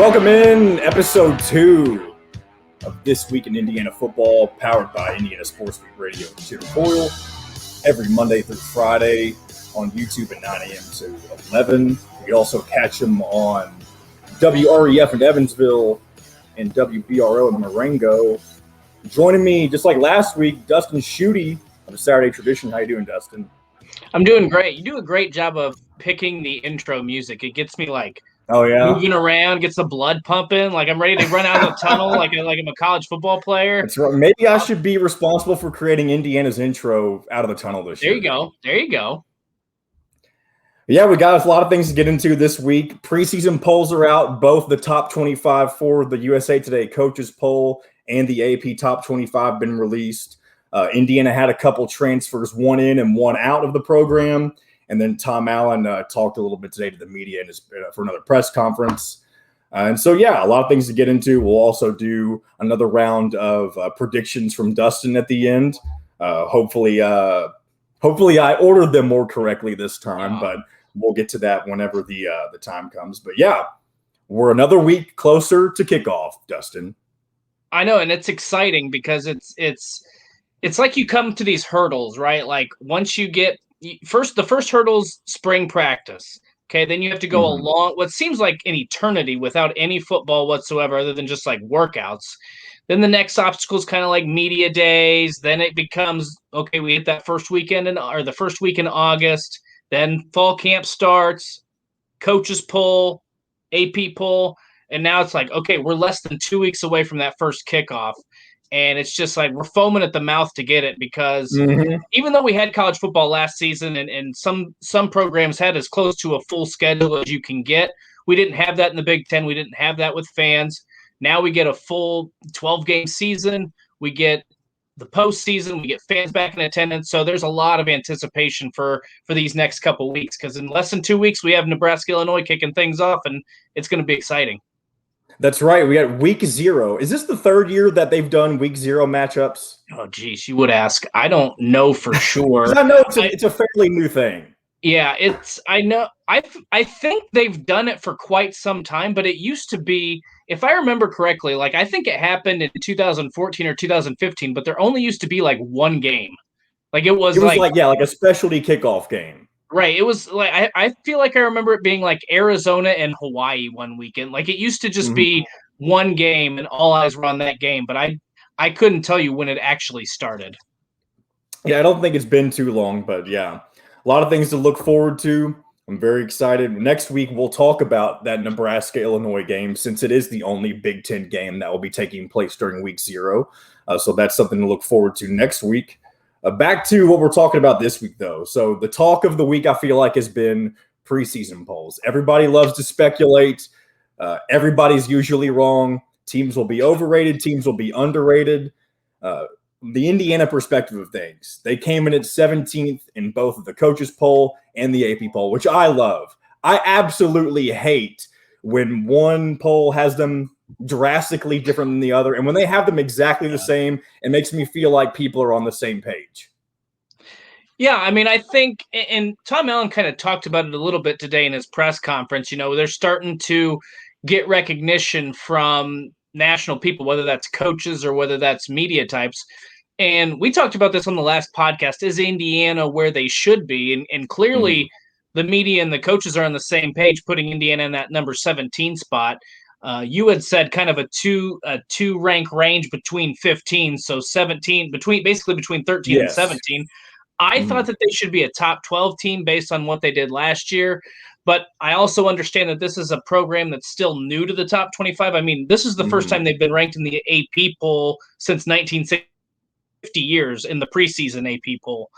Welcome in episode 2 of This Week in Indiana Football, powered by Indiana Sports Week Radio and Cheer Foil, every Monday through Friday on YouTube at 9 a.m. to 11. You also catch them on WREF in Evansville and WBRO in Marengo. Joining me, just like last week, Dustin Schutte of the Saturday Tradition. How you doing, Dustin? I'm doing great. You do a great job of picking the intro music. It gets me moving around, gets the blood pumping. Like I'm ready to run out of the tunnel like I'm a college football player. That's right. Maybe I should be responsible for creating Indiana's intro out of the tunnel this year. There you go. Yeah, we got a lot of things to get into this week. Preseason polls are out, both the top 25 for the USA Today coaches poll and the AP top 25 been released. Indiana had a couple transfers, one in and one out of the program. And then Tom Allen talked a little bit today to the media for another press conference. And so, yeah, a lot of things to get into. We'll also do another round of predictions from Dustin at the end. Hopefully I ordered them more correctly this time, but we'll get to that whenever the time comes. But, yeah, we're another week closer to kickoff, Dustin. I know, and it's exciting because it's like you come to these hurdles, right? Like once you get the first hurdle's spring practice. Okay, then you have to go along what seems like an eternity without any football whatsoever, other than just like workouts. Then the next obstacle is kind of like media days. Then it becomes okay. We hit that first weekend the first week in August. Then fall camp starts, coaches poll, AP poll, and now it's like okay, we're less than 2 weeks away from that first kickoff. And it's just like we're foaming at the mouth to get it because even though we had college football last season and some programs had as close to a full schedule as you can get, we didn't have that in the Big Ten. We didn't have that with fans. Now we get a full 12-game season. We get the postseason. We get fans back in attendance. So there's a lot of anticipation for these next couple weeks because in less than 2 weeks, we have Nebraska, Illinois kicking things off, and it's going to be exciting. That's right. We got week 0. Is this the third year that they've done week 0 matchups? Oh, geez, you would ask. I don't know for sure. I know it's a fairly new thing. Yeah, I know. I think they've done it for quite some time, but it used to be, if I remember correctly, like I think it happened in 2014 or 2015, but there only used to be like one game. Like it was like a specialty kickoff game. Right. It was like I feel like I remember it being like Arizona and Hawaii one weekend. Like it used to just be one game and all eyes were on that game. But I couldn't tell you when it actually started. Yeah, I don't think it's been too long, but yeah, a lot of things to look forward to. I'm very excited. Next week, we'll talk about that Nebraska-Illinois game since it is the only Big Ten game that will be taking place during week 0. So that's something to look forward to next week. Back to what we're talking about this week, though. So the talk of the week, I feel like, has been preseason polls. Everybody loves to speculate. Everybody's usually wrong. Teams will be overrated. Teams will be underrated. The Indiana perspective of things. They came in at 17th in both of the coaches poll and the AP poll, which I love. I absolutely hate when one poll has them drastically different than the other, and when they have them exactly the same, it makes me feel like people are on the same page. Yeah, I mean, I think, and Tom Allen kind of talked about it a little bit today in his press conference. You know, they're starting to get recognition from national people, whether that's coaches or whether that's media types. And we talked about this on the last podcast. Is Indiana where they should be? And clearly the media and the coaches are on the same page, putting Indiana in that number 17 spot. You had said kind of a two rank range between 15, so 17 between 13 and 17. I thought that they should be a top 12 team based on what they did last year, but I also understand that this is a program that's still new to the top 25. I mean, this is the first time they've been ranked in the AP poll since 1960. 50 years in the preseason AP poll.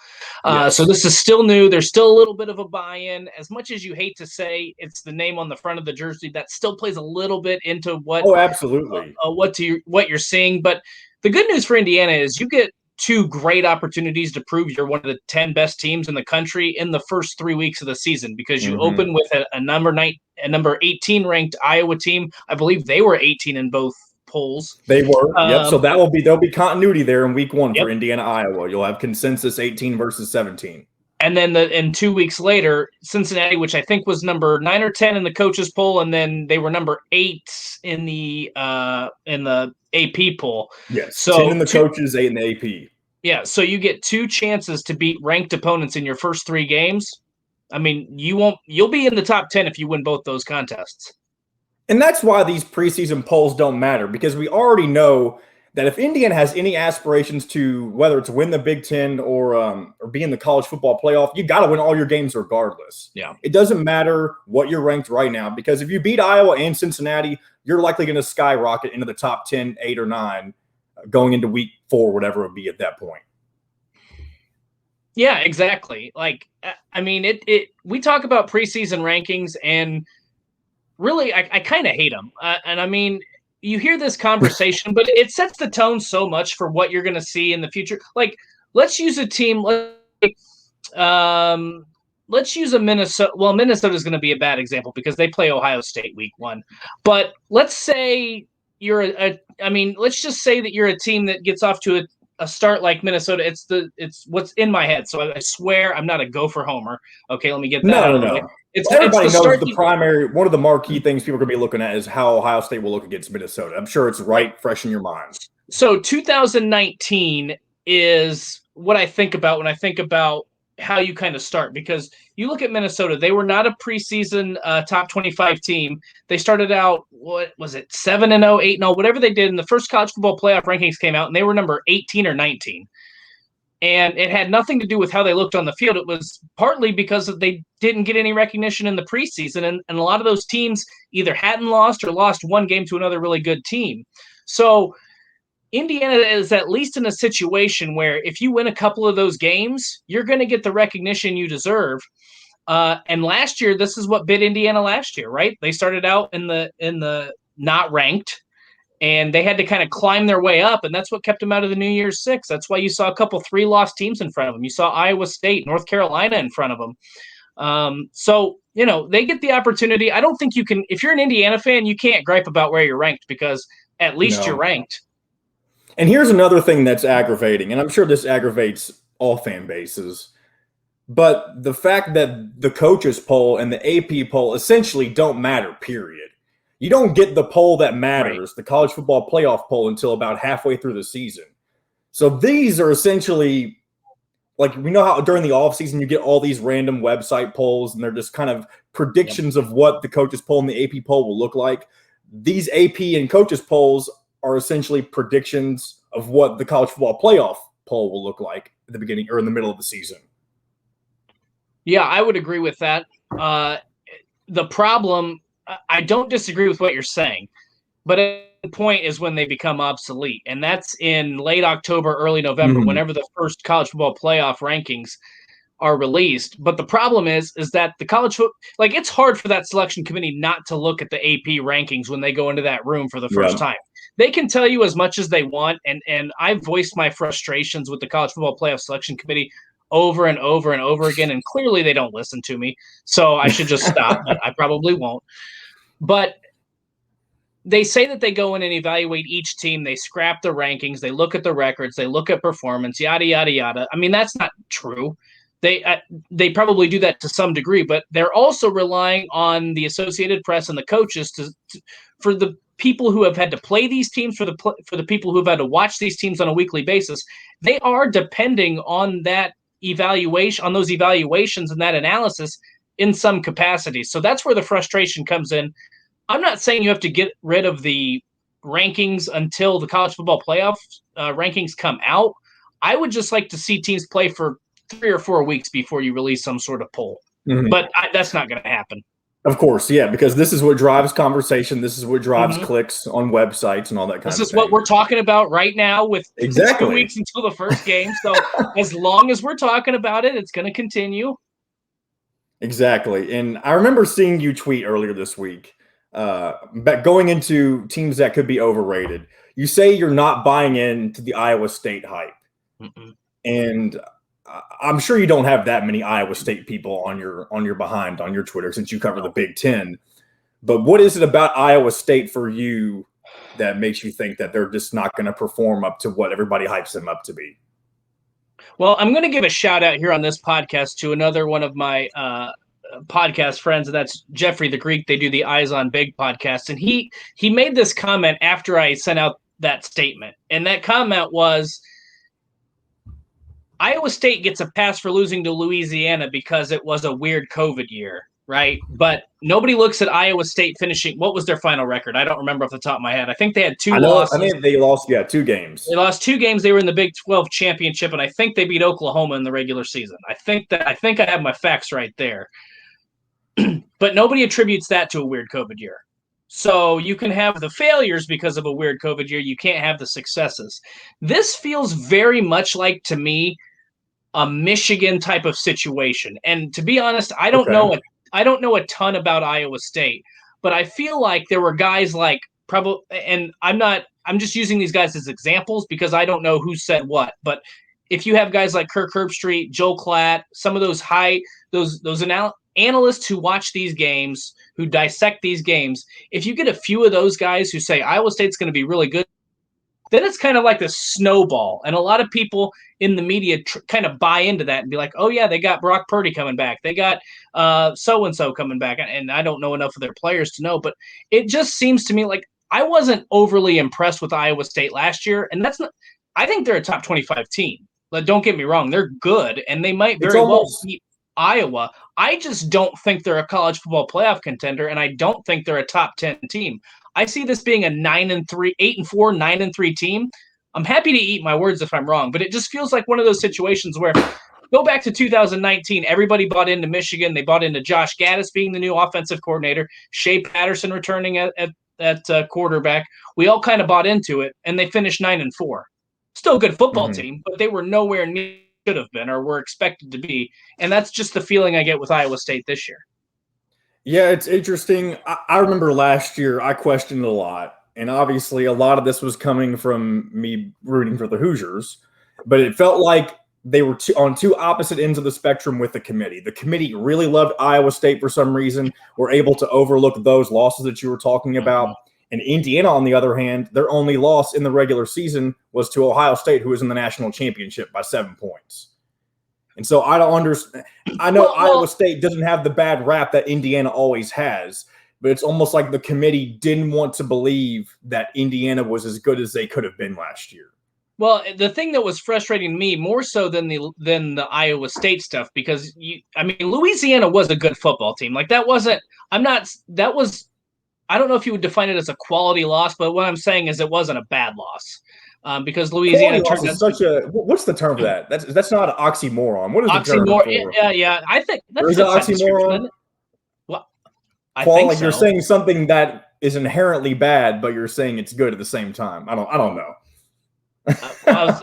So this is still new. There's still a little bit of a buy-in. As much as you hate to say it's the name on the front of the jersey, that still plays a little bit into what. Oh, absolutely. What you're seeing. But the good news for Indiana is you get 2 great opportunities to prove you're one of the 10 best teams in the country in the first 3 weeks of the season because you open with a number 18 ranked Iowa team. I believe they were 18 in both polls. They were. So there'll be continuity there in week 1 for Indiana, Iowa. You'll have consensus 18 versus 17. And then 2 weeks later, Cincinnati, which I think was number 9 or 10 in the coaches poll, and then they were number 8 in the AP poll. Yes, So 10 in the coaches, 8 in the AP. Yeah, so you get 2 chances to beat ranked opponents in your first 3 games. I mean, you'll be in the top 10 if you win both those contests. And that's why these preseason polls don't matter, because we already know that if Indiana has any aspirations to, whether it's win the Big Ten or be in the college football playoff, you got to win all your games regardless. Yeah. It doesn't matter what you're ranked right now, because if you beat Iowa and Cincinnati, you're likely going to skyrocket into the top 10, 8 or 9 going into week 4, whatever it would be at that point. Yeah, exactly. Like, I mean, we talk about preseason rankings, and really, I kind of hate them. And I mean, you hear this conversation, but it sets the tone so much for what you're going to see in the future. Like, let's use a team. Let's use a Minnesota. Well, Minnesota is going to be a bad example because they play Ohio State week 1. But let's say let's just say that you're a team that gets off to a start like Minnesota. It's what's in my head. So I swear I'm not a Gopher homer. Okay, let me get that out of the way. Everybody knows the primary, one of the marquee things people are going to be looking at is how Ohio State will look against Minnesota. I'm sure it's fresh in your minds. So 2019 is what I think about when I think about how you kind of start, because you look at Minnesota, they were not a preseason top 25 team. They started out, what was it, 7-0, 8-0, whatever they did in the first college football playoff rankings came out, and they were number 18 or 19. And it had nothing to do with how they looked on the field. It was partly because they didn't get any recognition in the preseason. And a lot of those teams either hadn't lost or lost one game to another really good team. So Indiana is at least in a situation where if you win a couple of those games, you're going to get the recognition you deserve. And last year, this is what bit Indiana last year, right? They started out in the not ranked, and they had to kind of climb their way up, and that's what kept them out of the New Year's Six. That's why you saw a couple 3-loss teams in front of them. You saw Iowa State, North Carolina in front of them. So, they get the opportunity. I don't think you can – if you're an Indiana fan, you can't gripe about where you're ranked, because at least you're ranked. And here's another thing that's aggravating, and I'm sure this aggravates all fan bases, but the fact that the coaches poll and the AP poll essentially don't matter, period. You don't get the poll that matters, the college football playoff poll, until about halfway through the season. So these are essentially, like, we know how during the offseason you get all these random website polls, and they're just kind of predictions of what the coaches poll and the AP poll will look like. These AP and coaches polls are essentially predictions of what the college football playoff poll will look like at the beginning or in the middle of the season. Yeah, I would agree with that. The problem, I don't disagree with what you're saying, but the point is when they become obsolete, and that's in late October, early November, whenever the first college football playoff rankings are released. But the problem is that the college – like, it's hard for that selection committee not to look at the AP rankings when they go into that room for the first time. They can tell you as much as they want, and I've voiced my frustrations with the college football playoff selection committee over and over and over again, and clearly they don't listen to me, so I should just stop, but I probably won't. But they say that they go in and evaluate each team, they scrap the rankings, they look at the records, they look at performance, yada, yada, yada. I mean, that's not true. They probably do that to some degree, but they're also relying on the Associated Press and the coaches for the people who have had to play these teams, for the people who have had to watch these teams on a weekly basis. They are depending on that evaluation, on those evaluations and that analysis in some capacity. So that's where the frustration comes in. I'm not saying you have to get rid of the rankings until the college football playoff rankings come out. I would just like to see teams play for 3 or 4 weeks before you release some sort of poll. But that's not going to happen. Of course, yeah, because this is what drives conversation. This is what drives clicks on websites and all that kind of thing. This is what we're talking about right now with 2 weeks until the first game. So as long as we're talking about it, it's going to continue. Exactly. And I remember seeing you tweet earlier this week, going into teams that could be overrated. You say you're not buying into the Iowa State hype. And I'm sure you don't have that many Iowa State people on your behind on your Twitter since you cover the Big Ten. But what is it about Iowa State for you that makes you think that they're just not going to perform up to what everybody hypes them up to be? Well, I'm going to give a shout out here on this podcast to another one of my podcast friends, and that's Jeffrey the Greek. They do the Eyes on Big podcast, and he made this comment after I sent out that statement, and that comment was, Iowa State gets a pass for losing to Louisiana because it was a weird COVID year, right? But nobody looks at Iowa State finishing. What was their final record? I don't remember off the top of my head. I think they had two losses. I think they lost, 2 games. They lost 2 games. They were in the Big 12 championship, and I think they beat Oklahoma in the regular season. I think I have my facts right there. But nobody attributes that to a weird COVID year. So you can have the failures because of a weird COVID year. You can't have the successes. This feels very much like, to me, a Michigan type of situation. And to be honest, I don't know a ton about Iowa State, but I feel like there were guys like and I'm just using these guys as examples because I don't know who said what, but if you have guys like Kirk Herbstreit, Joel Klatt, some of those analysts who watch these games, who dissect these games, if you get a few of those guys who say Iowa State's going to be really good, then it's kind of like a snowball. And a lot of people in the media kind of buy into that and be like, oh, yeah, they got Brock Purdy coming back. They got so-and-so coming back. And I don't know enough of their players to know, but it just seems to me like I wasn't overly impressed with Iowa State last year. And I think they're a top 25 team. But don't get me wrong. They're good, and they might very well beat Iowa. I just don't think they're a college football playoff contender, and I don't think they're a top 10 team. I see this being a 8-4, 9-3 team. I'm happy to eat my words if I'm wrong, but it just feels like one of those situations where go back to 2019, everybody bought into Michigan. They bought into Josh Gaddis being the new offensive coordinator, Shea Patterson returning at quarterback. We all kind of bought into it, and they finished 9-4. Still a good football team, but they were nowhere near should have been or were expected to be. And that's just the feeling I get with Iowa State this year. Yeah, it's interesting. I remember last year I questioned a lot. And obviously a lot of this was coming from me rooting for the Hoosiers. But it felt like they were on two opposite ends of the spectrum with the committee. The committee really loved Iowa State for some reason, were able to overlook those losses that you were talking about. And Indiana, on the other hand, their only loss in the regular season was to Ohio State, who was in the national championship by 7 points. And so I don't understand. I know Iowa State doesn't have the bad rap that Indiana always has, but it's almost like the committee didn't want to believe that Indiana was as good as they could have been last year. Well, the thing that was frustrating to me more so than the Iowa State stuff, because Louisiana was a good football team. Like I don't know if you would define it as a quality loss, but what I'm saying is it wasn't a bad loss because Louisiana turned out such a. What's the term for that? That's not an oxymoron. What is the term for? Yeah. I think that's an oxymoron. Well, I think so. You're saying something that is inherently bad, but you're saying it's good at the same time. I don't know.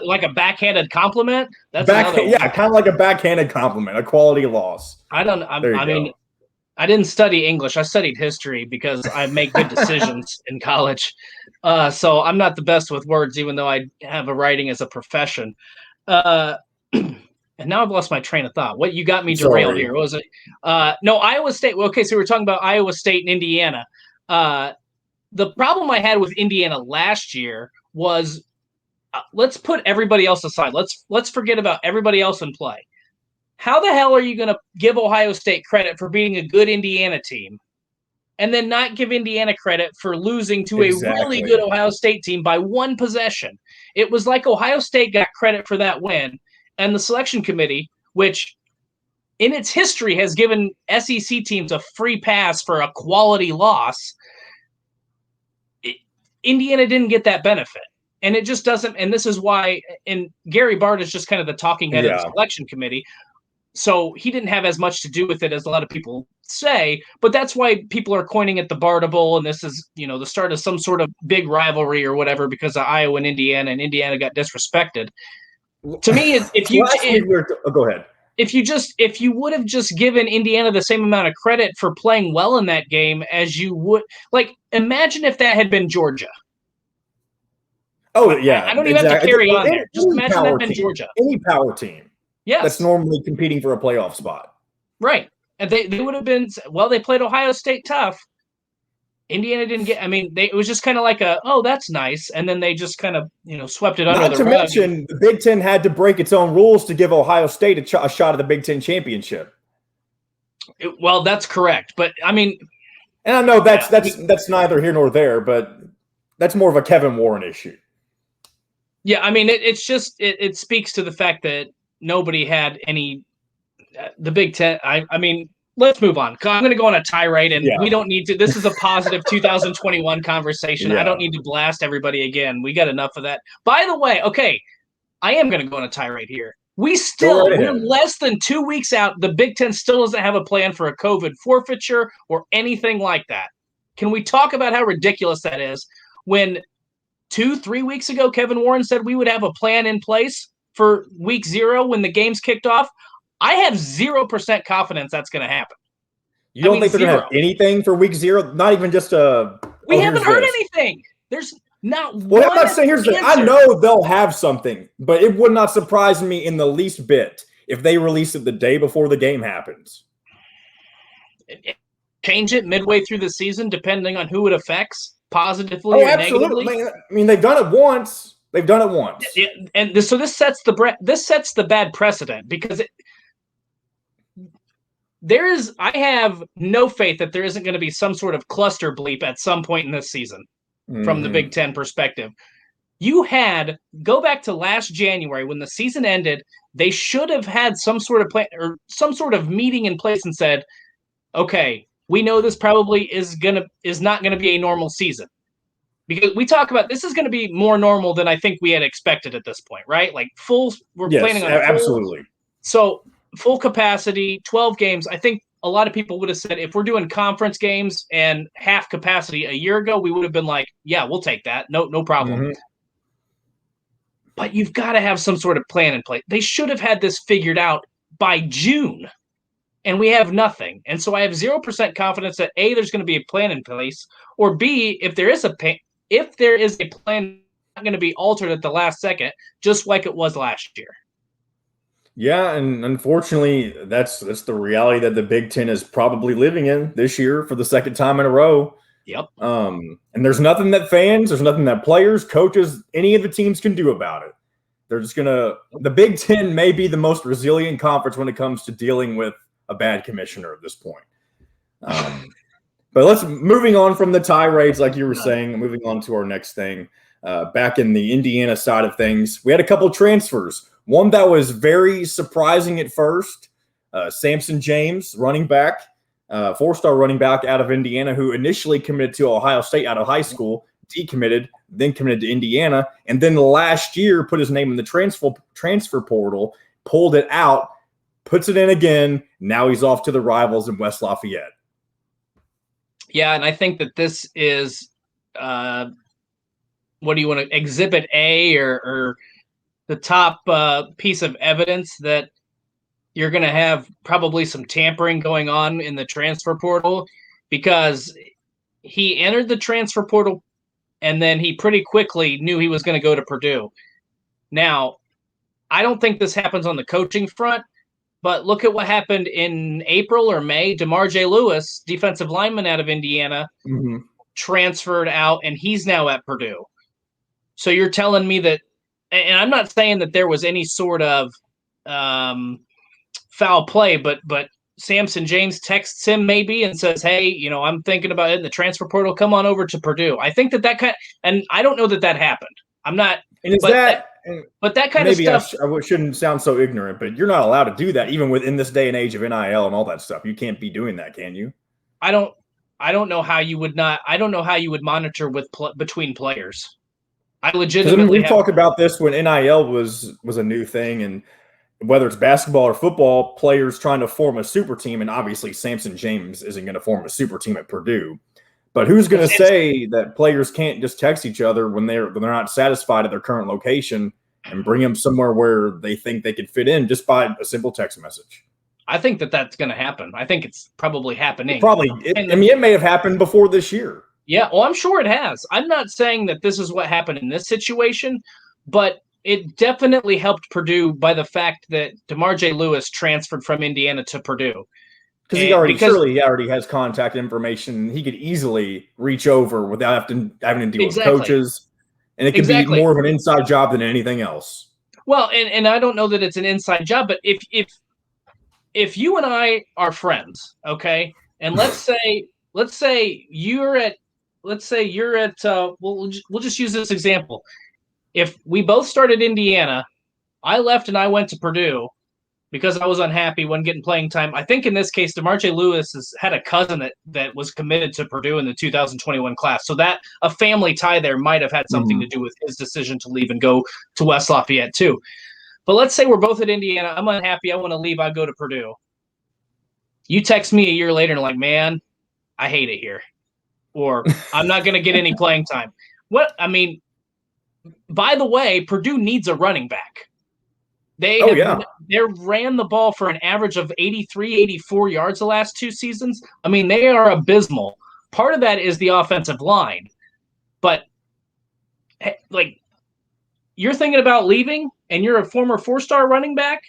Like a backhanded compliment. That's kind of like a backhanded compliment, a quality loss. I didn't study English. I studied history because I make good decisions in college. So I'm not the best with words, even though I have a writing as a profession. And now I've lost my train of thought. What you got me derailed here? What was it? No, Iowa State. Okay, so we're talking about Iowa State and Indiana. The problem I had with Indiana last year was let's put everybody else aside. Let's forget about everybody else in play. How the hell are you going to give Ohio State credit for being a good Indiana team and then not give Indiana credit for losing to a really good Ohio State team by 1 possession? It was like Ohio State got credit for that win, and the selection committee, which in its history has given SEC teams a free pass for a quality loss, Indiana didn't get that benefit. And it just doesn't – and this is why – and Gary Bart is just kind of the talking head of the selection committee. So he didn't have as much to do with it as a lot of people say, but that's why people are coining it the Bartable, and this is, the start of some sort of big rivalry or whatever because of Iowa and Indiana got disrespected. To me, go ahead. If you would have just given Indiana the same amount of credit for playing well in that game as you would, imagine if that had been Georgia. Oh yeah, I don't even have to carry on there. Just imagine that had been Georgia. Any power team. Yes. That's normally competing for a playoff spot. Right. And they would have been – well, they played Ohio State tough. Indiana didn't get. I mean, it was just kind of like that's nice, and then they just kind of swept it under Not the to rug. mention, the Big Ten had to break its own rules to give Ohio State a shot at the Big Ten championship. Well, that's correct, but I mean, and I know that's neither here nor there, but that's more of a Kevin Warren issue. Yeah, I mean, it's just it speaks to the fact that nobody had any. The Big Ten. I mean, let's move on. I'm going to go on a tirade, and we don't need to. This is a positive 2021 conversation. I don't need to blast everybody again. We got enough of that. By the way, okay, I am going to go on a tirade here. We're less than 2 weeks out. The Big Ten still doesn't have a plan for a COVID forfeiture or anything like that. Can we talk about how ridiculous that is? When 2-3 weeks ago, Kevin Warren said we would have a plan in place for week 0 when the games kicked off. I have 0% confidence that's going to happen. You don't think they're going to have anything for week 0? Not even just a. We haven't heard anything. There's not one. Well, I'm not saying here's the thing. I know they'll have something, but it would not surprise me in the least bit if they release it the day before the game happens. Change it midway through the season, depending on who it affects, positively or absolutely. negatively. I mean, they've done it once. And so this sets the bad precedent because I have no faith that there isn't going to be some sort of cluster bleep at some point in this season from the Big Ten perspective. Go back to last January when the season ended, they should have had some sort of plan or some sort of meeting in place and said, okay, we know this probably is not going to be a normal season. Because we talk about this is going to be more normal than I think we had expected at this point, right? Like planning on absolutely. So full capacity, 12 games. I think a lot of people would have said if we're doing conference games and half capacity a year ago, we would have been like, yeah, we'll take that. No problem. Mm-hmm. But you've got to have some sort of plan in place. They should have had this figured out by June, and we have nothing. And so I have 0% confidence that A, there's going to be a plan in place, or B, if there is a plan, not going to be altered at the last second, just like it was last year. Yeah, and unfortunately, that's the reality that the Big Ten is probably living in this year for the second time in a row. Yep. And there's nothing that players, coaches, any of the teams can do about it. They're just the Big Ten may be the most resilient conference when it comes to dealing with a bad commissioner at this point. But moving on from the tirades, like you were saying, moving on to our next thing. Back in the Indiana side of things, we had a couple of transfers. One that was very surprising at first, Samson James, running back, 4-star running back out of Indiana, who initially committed to Ohio State out of high school, decommitted, then committed to Indiana, and then last year put his name in the transfer portal, pulled it out, puts it in again. Now he's off to the rivals in West Lafayette. Yeah, and I think that this is, what do you want to, Exhibit A or the top piece of evidence that you're going to have probably some tampering going on in the transfer portal, because he entered the transfer portal and then he pretty quickly knew he was going to go to Purdue. Now, I don't think this happens on the coaching front, but look at what happened in April or May. DeMar J. Lewis, defensive lineman out of Indiana, transferred out, and he's now at Purdue. So you're telling me that, and I'm not saying that there was any sort of foul play, but Samson James texts him maybe and says, hey, I'm thinking about it in the transfer portal. Come on over to Purdue. I think that and I don't know that happened. I'm not. And but that kind of stuff. I shouldn't sound so ignorant, but you're not allowed to do that even within this day and age of NIL and all that stuff. You can't be doing that, can you? I don't know how you would not. I don't know how you would monitor between players. I legitimately. We talked about this when NIL was a new thing, and whether it's basketball or football, players trying to form a super team, and obviously Samson James isn't going to form a super team at Purdue. But who's going to say that players can't just text each other when they're not satisfied at their current location and bring them somewhere where they think they could fit in just by a simple text message? I think that's going to happen. I think it's probably happening. It may have happened before this year. Yeah, well, I'm sure it has. I'm not saying that this is what happened in this situation, but it definitely helped Purdue by the fact that DeMar J. Lewis transferred from Indiana to Purdue. Because he already has contact information. He could easily reach over without having to deal with coaches, and it could be more of an inside job than anything else. Well, and I don't know that it's an inside job, but if you and I are friends, okay, and let's say you're at we'll just use this example. If we both started Indiana, I left and I went to Purdue because I was unhappy when getting playing time. I think in this case, DeMarche Lewis had a cousin that was committed to Purdue in the 2021 class. So that a family tie there might have had something to do with his decision to leave and go to West Lafayette too. But let's say we're both at Indiana. I'm unhappy. I want to leave. I go to Purdue. You text me a year later and like, man, I hate it here. Or I'm not going to get any playing time. By the way, Purdue needs a running back. They ran the ball for an average of 83, 84 yards the last 2 seasons. I mean, they are abysmal. Part of that is the offensive line. But, like, you're thinking about leaving and you're a former 4-star running back?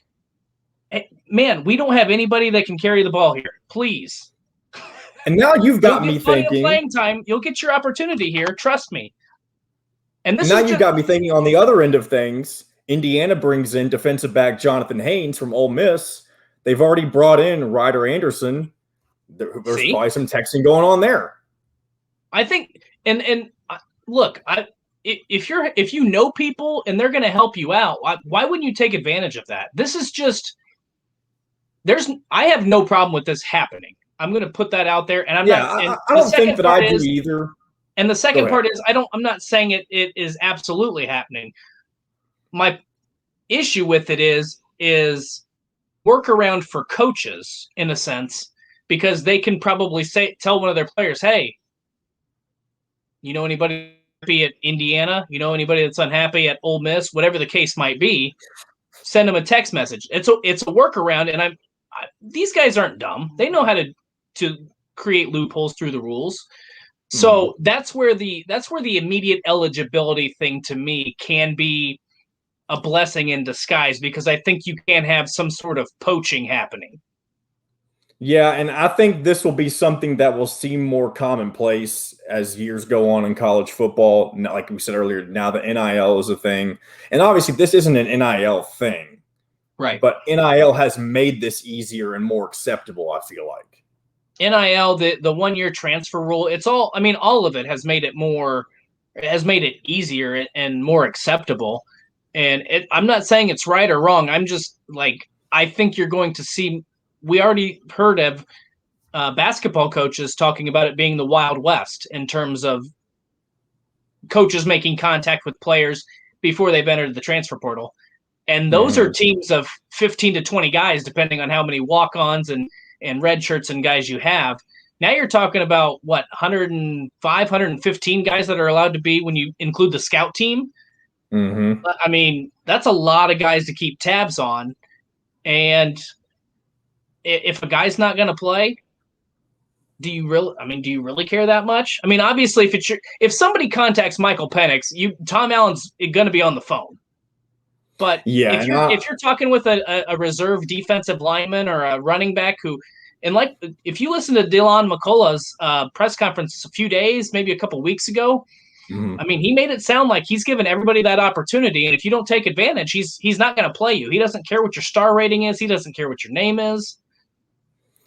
Man, we don't have anybody that can carry the ball here. Please. And now you've got me thinking. Playing time. You'll get your opportunity here. Trust me. And you've got me thinking on the other end of things. Indiana brings in defensive back Jonathan Haynes from Ole Miss. They've already brought in Ryder Anderson. There's probably some texting going on there. I think, and look, if you know people and they're going to help you out, why wouldn't you take advantage of that? This is just I have no problem with this happening. I'm going to put that out there, and I don't think that I do either. And the second part is I'm not saying it is absolutely happening. My issue with it is workaround for coaches in a sense, because they can probably tell one of their players, hey, you know anybody happy at Indiana? You know anybody that's unhappy at Ole Miss? Whatever the case might be, send them a text message. It's a workaround, and these guys aren't dumb. They know how to create loopholes through the rules. So that's where the immediate eligibility thing to me can be a blessing in disguise, because I think you can have some sort of poaching happening. Yeah, and I think this will be something that will seem more commonplace as years go on in college football. Like we said earlier, now the NIL is a thing. And obviously this isn't an NIL thing. Right. But NIL has made this easier and more acceptable, I feel like. NIL, the 1-year transfer rule, all of it has made it easier and more acceptable. And I'm not saying it's right or wrong. I'm just like, I think you're going to see, we already heard of basketball coaches talking about it being the Wild West in terms of coaches making contact with players before they've entered the transfer portal. And those are teams of 15 to 20 guys, depending on how many walk-ons and red shirts and guys you have. Now you're talking about, 105, 115 guys that are allowed to be when you include the scout team. Mm-hmm. I mean, that's a lot of guys to keep tabs on. And if a guy's not going to play, do you really care that much? I mean, obviously, if somebody contacts Michael Penix, Tom Allen's going to be on the phone. But if you're talking with a reserve defensive lineman or a running back if you listen to Dylan McCullough's press conference a few days, maybe a couple weeks ago, I mean, he made it sound like he's given everybody that opportunity, and if you don't take advantage, he's not going to play you. He doesn't care what your star rating is. He doesn't care what your name is.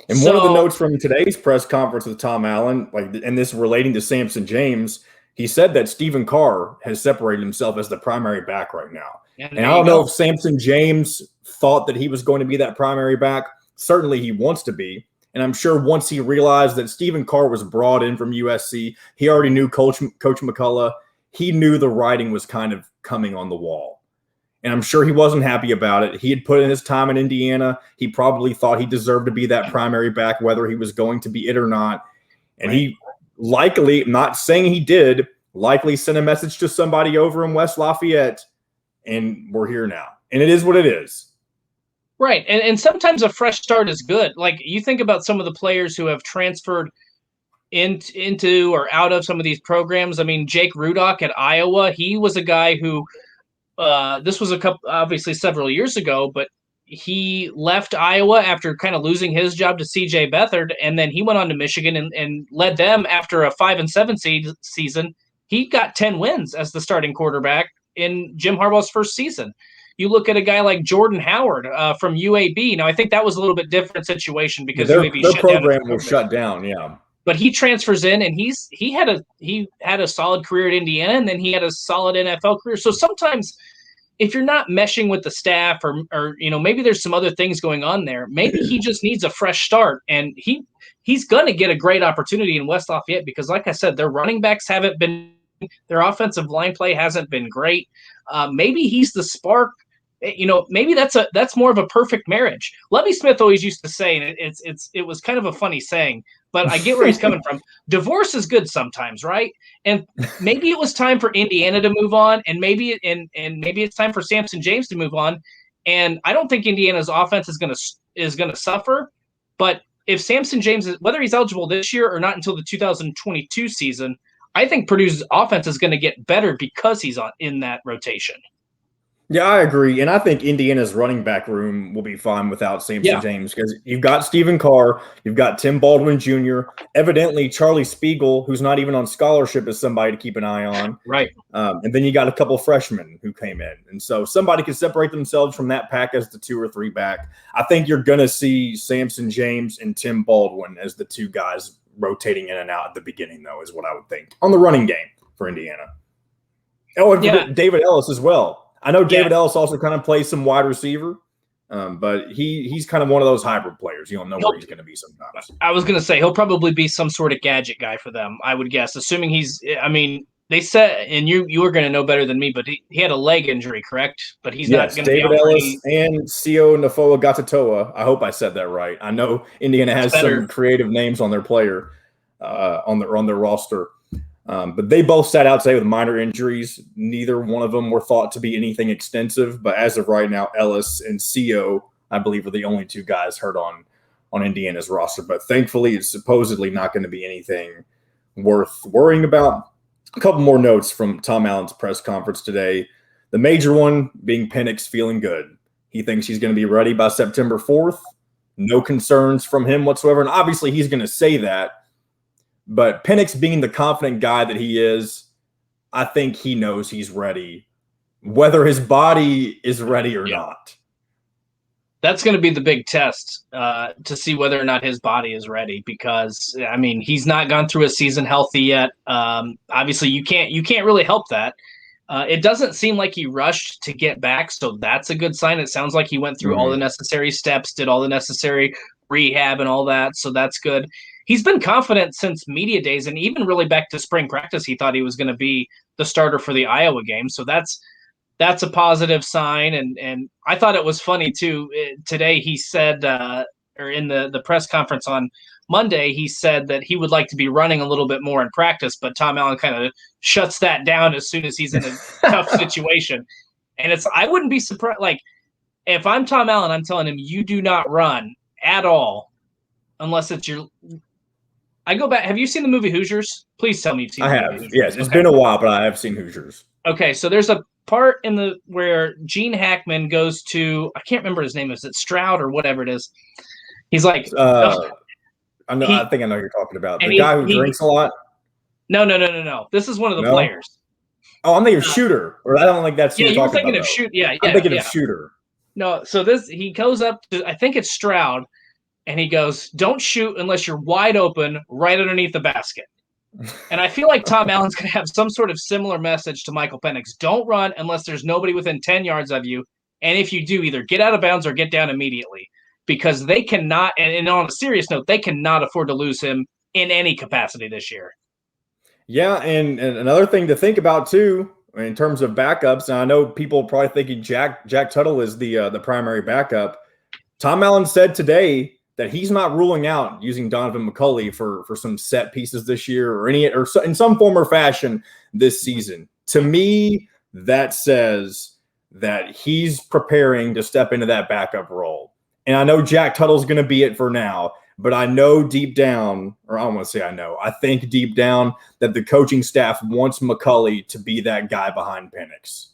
And one of the notes from today's press conference with Tom Allen, and this relating to Samson James, he said that Stephen Carr has separated himself as the primary back right now. And I don't know if Samson James thought that he was going to be that primary back. Certainly he wants to be. And I'm sure once he realized that Stephen Carr was brought in from USC, he already knew Coach McCullough. He knew the writing was kind of coming on the wall. And I'm sure he wasn't happy about it. He had put in his time in Indiana. He probably thought he deserved to be that primary back, whether he was going to be it or not. And he likely, not saying he did, likely sent a message to somebody over in West Lafayette, and we're here now. And it is what it is. Right. And sometimes a fresh start is good. Like, you think about some of the players who have transferred into or out of some of these programs. I mean, Jake Rudock at Iowa, he was a guy who this was obviously several years ago, but he left Iowa after kind of losing his job to C.J. Beathard, and then he went on to Michigan and led them after a 5-7 season. He got 10 wins as the starting quarterback in Jim Harbaugh's first season. You look at a guy like Jordan Howard from UAB. Now, I think that was a little bit different situation because their UAB program was shut down. Yeah, but he transfers in, and he had a solid career at Indiana, and then he had a solid NFL career. So sometimes, if you're not meshing with the staff, or maybe there's some other things going on there, maybe he just needs a fresh start, and he's going to get a great opportunity in West Lafayette because, like I said, their running backs haven't been, their offensive line play hasn't been great. Maybe he's the spark. Maybe that's more of a perfect marriage. Lovie Smith always used to say, and it was kind of a funny saying, but I get where he's coming from. Divorce is good sometimes, right? And maybe it was time for Indiana to move on, and maybe it's time for Samson James to move on. And I don't think Indiana's offense is gonna suffer. But if Samson James, whether he's eligible this year or not until the 2022 season, I think Purdue's offense is going to get better because he's in that rotation. Yeah, I agree. And I think Indiana's running back room will be fine without Samson James because you've got Stephen Carr, you've got Tim Baldwin Jr., evidently Charlie Spiegel, who's not even on scholarship, is somebody to keep an eye on. Right. And then you got a couple freshmen who came in. And so somebody can separate themselves from that pack as the 2 or 3 back. I think you're going to see Samson James and Tim Baldwin as the 2 guys rotating in and out at the beginning, though, is what I would think on the running game for Indiana. Oh, and David Ellis as well. I know David Ellis also kind of plays some wide receiver, but he's kind of one of those hybrid players. You don't know where he's going to be sometimes. I was going to say he'll probably be some sort of gadget guy for them, I would guess, assuming they said, and you were going to know better than me, but he had a leg injury, correct? But he's not going to be David Ellis and Sio Nafoa Gatatoa. I hope I said that right. I know Indiana has some creative names on their player on their roster. But they both sat out today with minor injuries. Neither one of them were thought to be anything extensive. But as of right now, Ellis and Sio, I believe, are the only 2 guys hurt on Indiana's roster. But thankfully, it's supposedly not going to be anything worth worrying about. A couple more notes from Tom Allen's press conference today. The major one being Penix feeling good. He thinks he's going to be ready by September 4th. No concerns from him whatsoever. And obviously, he's going to say that. But Penix being the confident guy that he is, I think he knows he's ready, whether his body is ready or not. That's going to be the big test to see whether or not his body is ready because, he's not gone through a season healthy yet. Obviously, you can't really help that. It doesn't seem like he rushed to get back, so that's a good sign. It sounds like he went through all the necessary steps, did all the necessary rehab and all that, so that's good. He's been confident since media days, and even really back to spring practice, he thought he was going to be the starter for the Iowa game. So that's a positive sign. And I thought it was funny too. Today he said, or in the press conference on Monday, he said that he would like to be running a little bit more in practice, but Tom Allen kind of shuts that down as soon as he's in a tough situation. And I wouldn't be surprised. Like, if I'm Tom Allen, I'm telling him, you do not run at all unless it's your. I go back. Have you seen the movie Hoosiers? Please tell me you've seen the movie Hoosiers. Yes, it's been a while, but I have seen Hoosiers. Okay, so there's a part where Gene Hackman goes to, I can't remember his name. Is it Stroud or whatever it is? He's like, I think I know who you're talking about. The guy who drinks a lot. No. This is one of the players. Oh, I'm thinking of Shooter. Or I don't think that's who you're talking thinking about. Of Shoot. Yeah, I'm thinking of Shooter. No, so he goes up to, I think it's Stroud. And he goes, don't shoot unless you're wide open right underneath the basket. And I feel like Tom Allen's going to have some sort of similar message to Michael Penix. Don't run unless there's nobody within 10 yards of you. And if you do, either get out of bounds or get down immediately. Because they cannot, and on a serious note, they cannot afford to lose him in any capacity this year. Yeah, and another thing to think about, too, in terms of backups, and I know people are probably thinking Jack Tuttle is the primary backup. Tom Allen said today that he's not ruling out using Donovan McCulley for some set pieces this year or in some form or fashion this season. To me, that says that he's preparing to step into that backup role. And I know Jack Tuttle's going to be it for now, but I know deep down, or I don't want to say I think deep down that the coaching staff wants McCulley to be that guy behind Penix.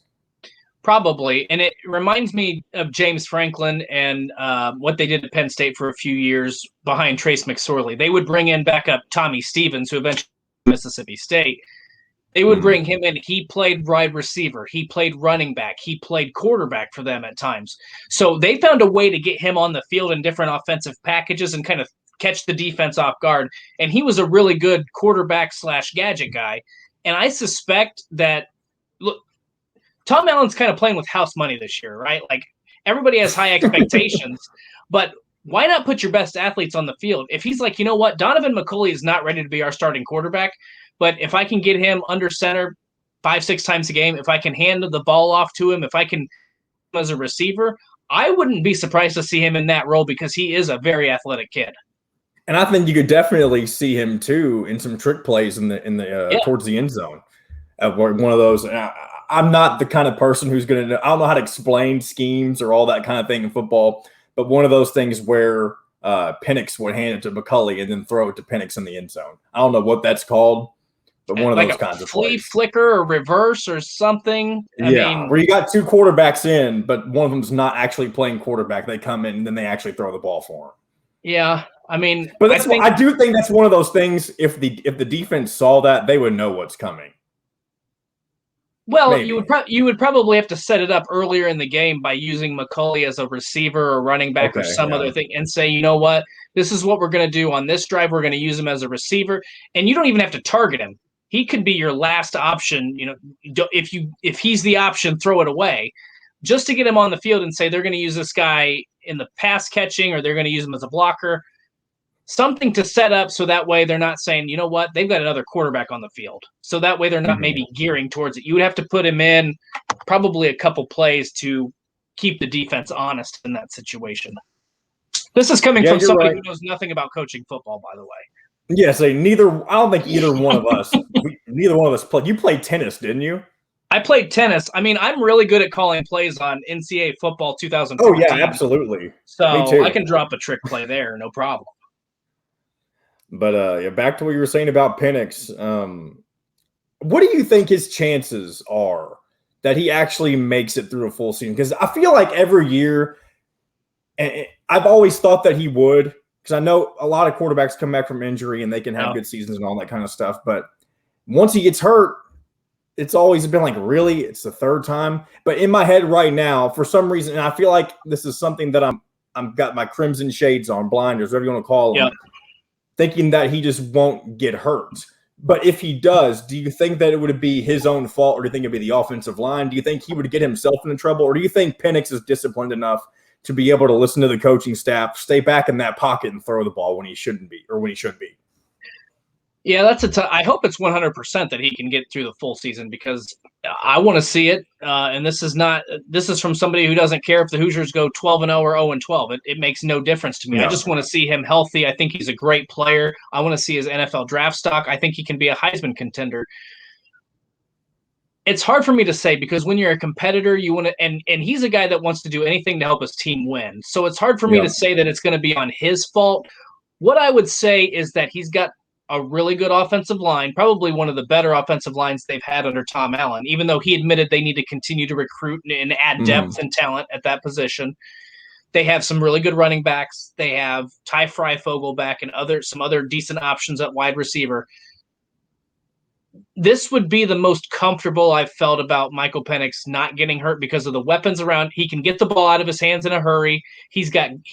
Probably. And it reminds me of James Franklin and what they did at Penn State for a few years behind Trace McSorley. They would bring in backup Tommy Stevens, who eventually Mississippi State. They would bring him in. He played wide receiver. He played running back. He played quarterback for them at times. So they found a way to get him on the field in different offensive packages and kind of catch the defense off guard. And he was a really good quarterback/gadget guy. And I suspect that, look, Tom Allen's kind of playing with house money this year, right? Like, everybody has high expectations, but why not put your best athletes on the field? If he's like, you know what, Donovan McCulley is not ready to be our starting quarterback, but if I can get him under center 5-6 times a game, if I can hand the ball off to him, if I can as a receiver, I wouldn't be surprised to see him in that role because he is a very athletic kid. And I think you could definitely see him too in some trick plays in the towards the end zone. One of those. I'm not the kind of person who's going to – I don't know how to explain schemes or all that kind of thing in football, but one of those things where Penix would hand it to McCulley and then throw it to Penix in the end zone. I don't know what that's called, but one of those kinds of plays. Flicker or reverse or something. I mean, where you got two quarterbacks in, but one of them's not actually playing quarterback. They come in and then they actually throw the ball for him. Yeah, I mean – But I do think that's one of those things, if the defense saw that, they would know what's coming. Well, Maybe. you would probably have to set it up earlier in the game by using McCulley as a receiver or running back or some other thing and say, you know what, this is what we're going to do on this drive. We're going to use him as a receiver, and you don't even have to target him. He could be your last option. You know, if he's the option, throw it away, just to get him on the field and say they're going to use this guy in the pass catching or they're going to use him as a blocker. Something to set up so that way they're not saying, you know what, they've got another quarterback on the field. So that way they're not maybe gearing towards it. You would have to put him in probably a couple plays to keep the defense honest in that situation. This is coming from somebody who knows nothing about coaching football, by the way. Yeah, so I don't think either one of us, neither one of us played. You played tennis, didn't you? I played tennis. I mean, I'm really good at calling plays on NCAA football 2014. Oh, yeah, absolutely. So Me too. I can drop a trick play there, no problem. But back to what you were saying about Penix. What do you think his chances are that he actually makes it through a full season? Because I feel like every year, and I've always thought that he would, because I know a lot of quarterbacks come back from injury and they can have good seasons and all that kind of stuff. But once he gets hurt, it's always been like, really? It's the third time? But in my head right now, for some reason, and I feel like this is something that I'm got my crimson shades on, blinders, whatever you want to call them. Thinking that he just won't get hurt. But if he does, do you think that it would be his own fault, or do you think it'd be the offensive line? Do you think he would get himself into trouble, or do you think Penix is disciplined enough to be able to listen to the coaching staff, stay back in that pocket and throw the ball when he shouldn't be, or when he should be? Yeah, that's I hope it's 100% that he can get through the full season, because I want to see it. And this is from somebody who doesn't care if the Hoosiers go 12-0 or 0-12. It makes no difference to me. No. I just want to see him healthy. I think he's a great player. I want to see his NFL draft stock. I think he can be a Heisman contender. It's hard for me to say, because when you're a competitor, you want to, and he's a guy that wants to do anything to help his team win. So it's hard for me to say that it's going to be on his fault. What I would say is that he's got a really good offensive line, probably one of the better offensive lines they've had under Tom Allen, even though he admitted they need to continue to recruit and add depth and talent at that position. They have some really good running backs. They have Ty Freifogel back and some other decent options at wide receiver. This would be the most comfortable I've felt about Michael Penix not getting hurt because of the weapons around. He can get the ball out of his hands in a hurry. He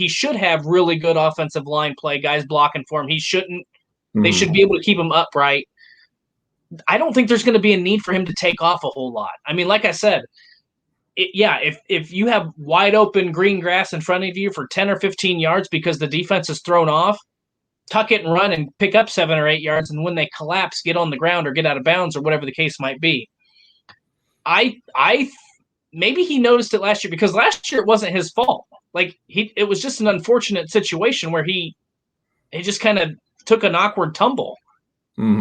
should have really good offensive line play, guys blocking for him. He shouldn't. They should be able to keep him upright. I don't think there's going to be a need for him to take off a whole lot. I mean, like I said, if you have wide open green grass in front of you for 10 or 15 yards because the defense is thrown off, tuck it and run and pick up 7 or 8 yards. And when they collapse, get on the ground or get out of bounds or whatever the case might be. Maybe he noticed it last year, because last year it wasn't his fault. Like it was just an unfortunate situation where he just kind of took an awkward tumble.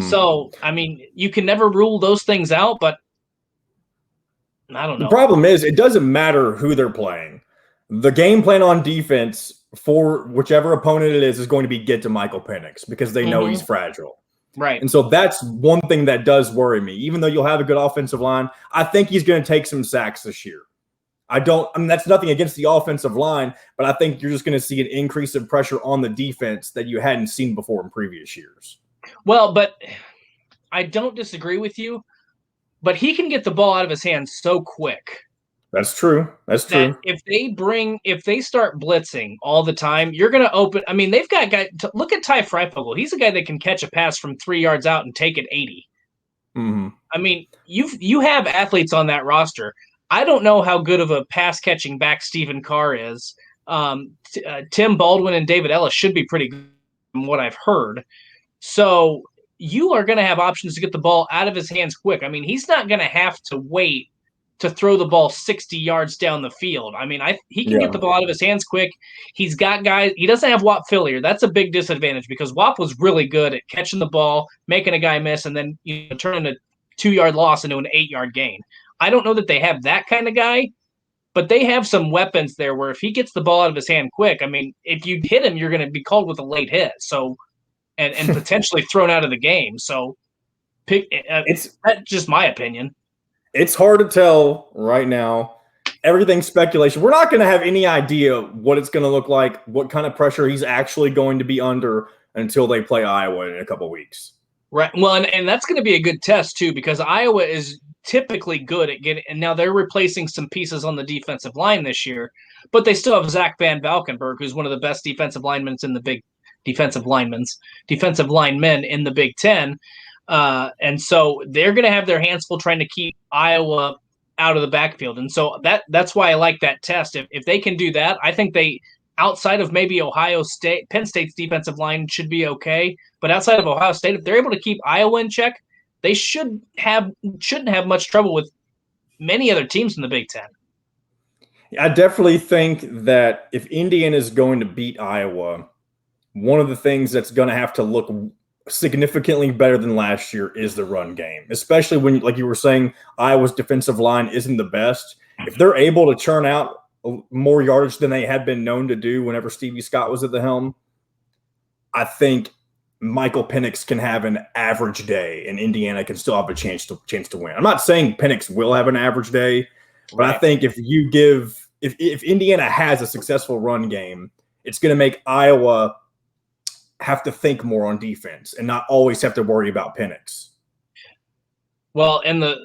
So, I mean, you can never rule those things out, but I don't know. The problem is, it doesn't matter who they're playing. The game plan on defense for whichever opponent it is going to be get to Michael Penix, because they know he's fragile. Right. And so that's one thing that does worry me. Even though you'll have a good offensive line, I think he's going to take some sacks this year. I mean, that's nothing against the offensive line, but I think you're just going to see an increase in pressure on the defense that you hadn't seen before in previous years. Well, but I don't disagree with you, but he can get the ball out of his hands so quick. That's true. That's true. If they start blitzing all the time, you're going to open. I mean, they've got guys. Look at Ty Freifogel. He's a guy that can catch a pass from 3 yards out and take it 80. Mm-hmm. I mean, you have athletes on that roster. I don't know how good of a pass catching back Stephen Carr is. Tim Baldwin and David Ellis should be pretty good from what I've heard. So you are going to have options to get the ball out of his hands quick. I mean, he's not going to have to wait to throw the ball 60 yards down the field. I mean, he can get the ball out of his hands quick. He's got guys. He doesn't have Whop Phillier. That's a big disadvantage because Whop was really good at catching the ball, making a guy miss, and then turning a 2-yard loss into an 8-yard gain. I don't know that they have that kind of guy, but they have some weapons there where if he gets the ball out of his hand quick, I mean, if you hit him, you're going to be called with a late hit. So, and potentially thrown out of the game. So, that's just my opinion. It's hard to tell right now. Everything's speculation. We're not going to have any idea what it's going to look like, what kind of pressure he's actually going to be under until they play Iowa in a couple of weeks. Right. Well, and that's going to be a good test, too, because Iowa is typically good at getting – and now they're replacing some pieces on the defensive line this year, but they still have Zach Van Valkenburg, who's one of the best defensive linemen in the Big Ten. And so they're going to have their hands full trying to keep Iowa out of the backfield. And so that's why I like that test. If they can do that, I think they, outside of maybe Ohio State, Penn State's defensive line should be okay. But outside of Ohio State, if they're able to keep Iowa in check, they shouldn't have much trouble with many other teams in the Big Ten. I definitely think that if Indiana is going to beat Iowa, one of the things that's going to have to look significantly better than last year is the run game, especially when, like you were saying, Iowa's defensive line isn't the best. If they're able to churn out more yardage than they had been known to do whenever Stevie Scott was at the helm, I think Michael Penix can have an average day and Indiana can still have a chance to win. I'm not saying Penix will have an average day, but I think if Indiana has a successful run game, it's going to make Iowa have to think more on defense and not always have to worry about Penix. Well, and the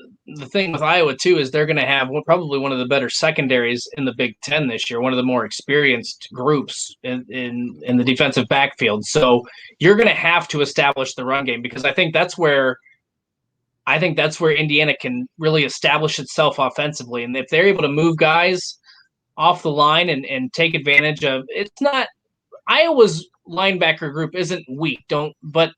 thing with Iowa, too, is they're going to have probably one of the better secondaries in the Big Ten this year, one of the more experienced groups in the defensive backfield. So you're going to have to establish the run game because I think that's where Indiana can really establish itself offensively. And if they're able to move guys off the line and take advantage of – it's not – Iowa's linebacker group isn't weak, but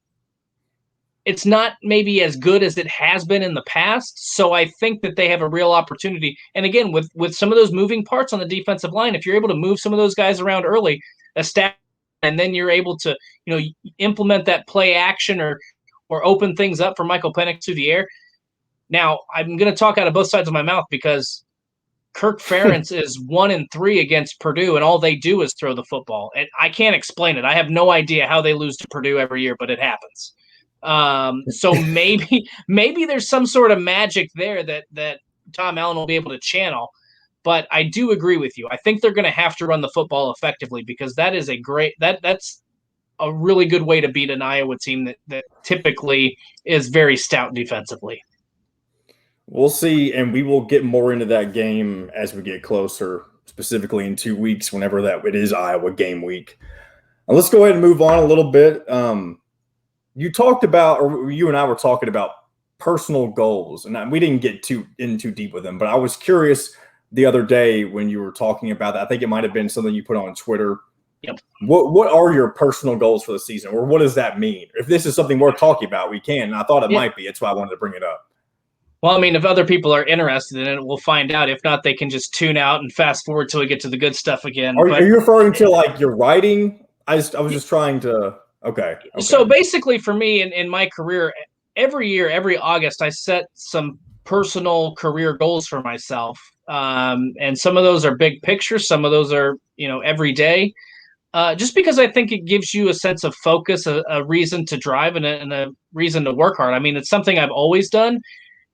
it's not maybe as good as it has been in the past. So I think that they have a real opportunity. And again, with some of those moving parts on the defensive line, if you're able to move some of those guys around early, and then you're able to, implement that play action or open things up for Michael Penix through the air. Now, I'm going to talk out of both sides of my mouth because Kirk Ferentz is 1-3 against Purdue, and all they do is throw the football. And I can't explain it. I have no idea how they lose to Purdue every year, but it happens. So maybe there's some sort of magic there that Tom Allen will be able to channel. But I do agree with you. I think they're going to have to run the football effectively because that is that's a really good way to beat an Iowa team that typically is very stout defensively. We'll see, and we will get more into that game as we get closer, specifically in 2 weeks, whenever it is Iowa game week. Now, let's go ahead and move on a little bit. You talked about, or you and I were talking about personal goals, and we didn't get too deep with them, but I was curious the other day when you were talking about that. I think it might have been something you put on Twitter. Yep. What are your personal goals for the season, or what does that mean? If this is something we're talking about, we can. And I thought it might be. That's why I wanted to bring it up. Well, I mean, if other people are interested in it, we'll find out. If not, they can just tune out and fast forward till we get to the good stuff again. Are you referring to like your writing? I was just trying to. Okay. So basically, for me in my career, every year, every August, I set some personal career goals for myself, and some of those are big picture. Some of those are every day. Just because I think it gives you a sense of focus, a reason to drive, and a reason to work hard. I mean, it's something I've always done.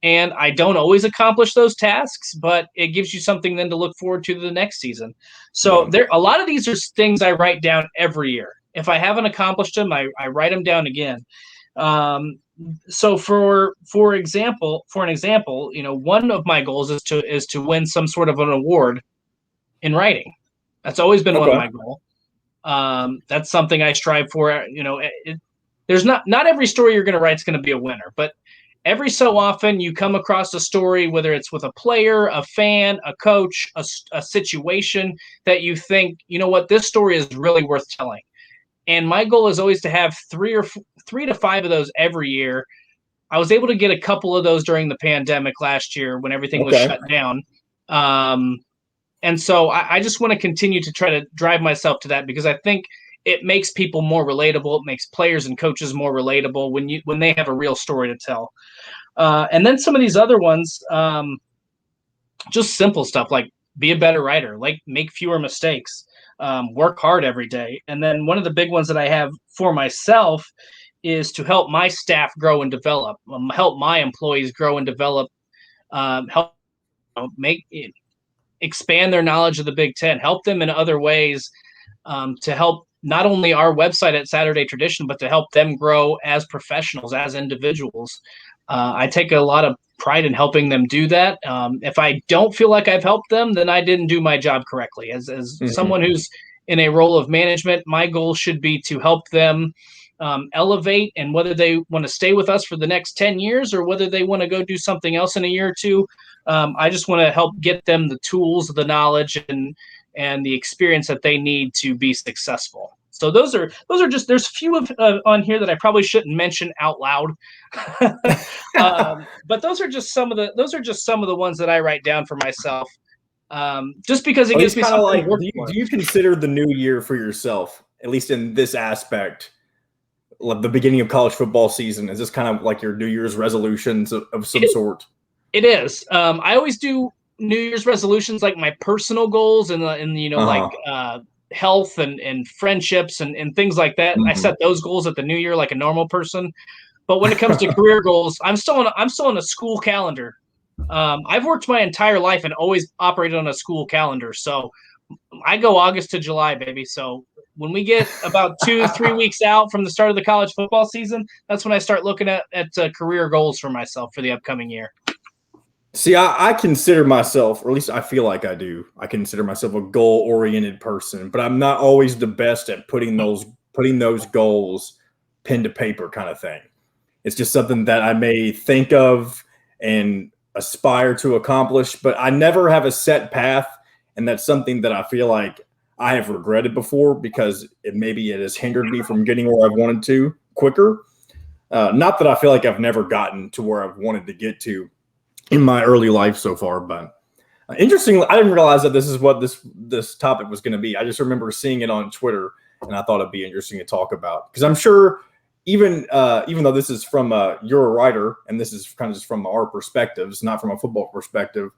And I don't always accomplish those tasks, but it gives you something then to look forward to the next season. So a lot of these are things I write down every year. If I haven't accomplished them, I write them down again. So for an example, one of my goals is to win some sort of an award in writing. That's always been one of my goals. That's something I strive for. There's not every story you're going to write is going to be a winner, but every so often you come across a story, whether it's with a player, a fan, a coach, a situation that you think, you know what, this story is really worth telling. And my goal is always to have 3 to 5 of those every year. I was able to get a couple of those during the pandemic last year when everything was shut down. And so I just want to continue to try to drive myself to that, because I think it makes people more relatable. It makes players and coaches more relatable when they have a real story to tell. And then some of these other ones, just simple stuff like be a better writer, like make fewer mistakes, work hard every day. And then one of the big ones that I have for myself is to help my staff grow and develop, help my employees grow and develop, help expand their knowledge of the Big Ten, help them in other ways, to help not only our website at Saturday Tradition, but to help them grow as professionals, as individuals. I take a lot of pride in helping them do that. If I don't feel like I've helped them, then I didn't do my job correctly. As someone who's in a role of management, my goal should be to help them elevate, and whether they want to stay with us for the next 10 years or whether they want to go do something else in a year or two, I just want to help get them the tools, the knowledge, and the experience that they need to be successful. So those are just, there's a few on here that I probably shouldn't mention out loud, but those are just some of the ones that I write down for myself, just because it gives me something like, to work for. Do you consider the new year for yourself, at least in this aspect, like the beginning of college football season? Is this kind of like your New Year's resolutions of some sort? It is. I always do New Year's resolutions, like my personal goals and like health and friendships and things like that. I set those goals at the new year like a normal person. But when it comes to career goals, I'm still on a school calendar. I've worked my entire life and always operated on a school calendar. So I go August to July, baby. So when we get about 2-3 weeks out from the start of the college football season, that's when I start looking at career goals for myself for the upcoming year. See, I consider myself, or at least I feel like I do, I consider myself a goal-oriented person, but I'm not always the best at putting those goals pen to paper kind of thing. It's just something that I may think of and aspire to accomplish, but I never have a set path, and that's something that I feel like I have regretted before, because maybe it has hindered me from getting where I've wanted to quicker. Not that I feel like I've never gotten to where I've wanted to get to in my early life so far, but interestingly, I didn't realize that this is what this topic was going to be. I just remember seeing it on Twitter, and I thought it'd be interesting to talk about, because I'm sure even though this is from you're a writer, and this is kind of just from our perspectives, not from a football perspective,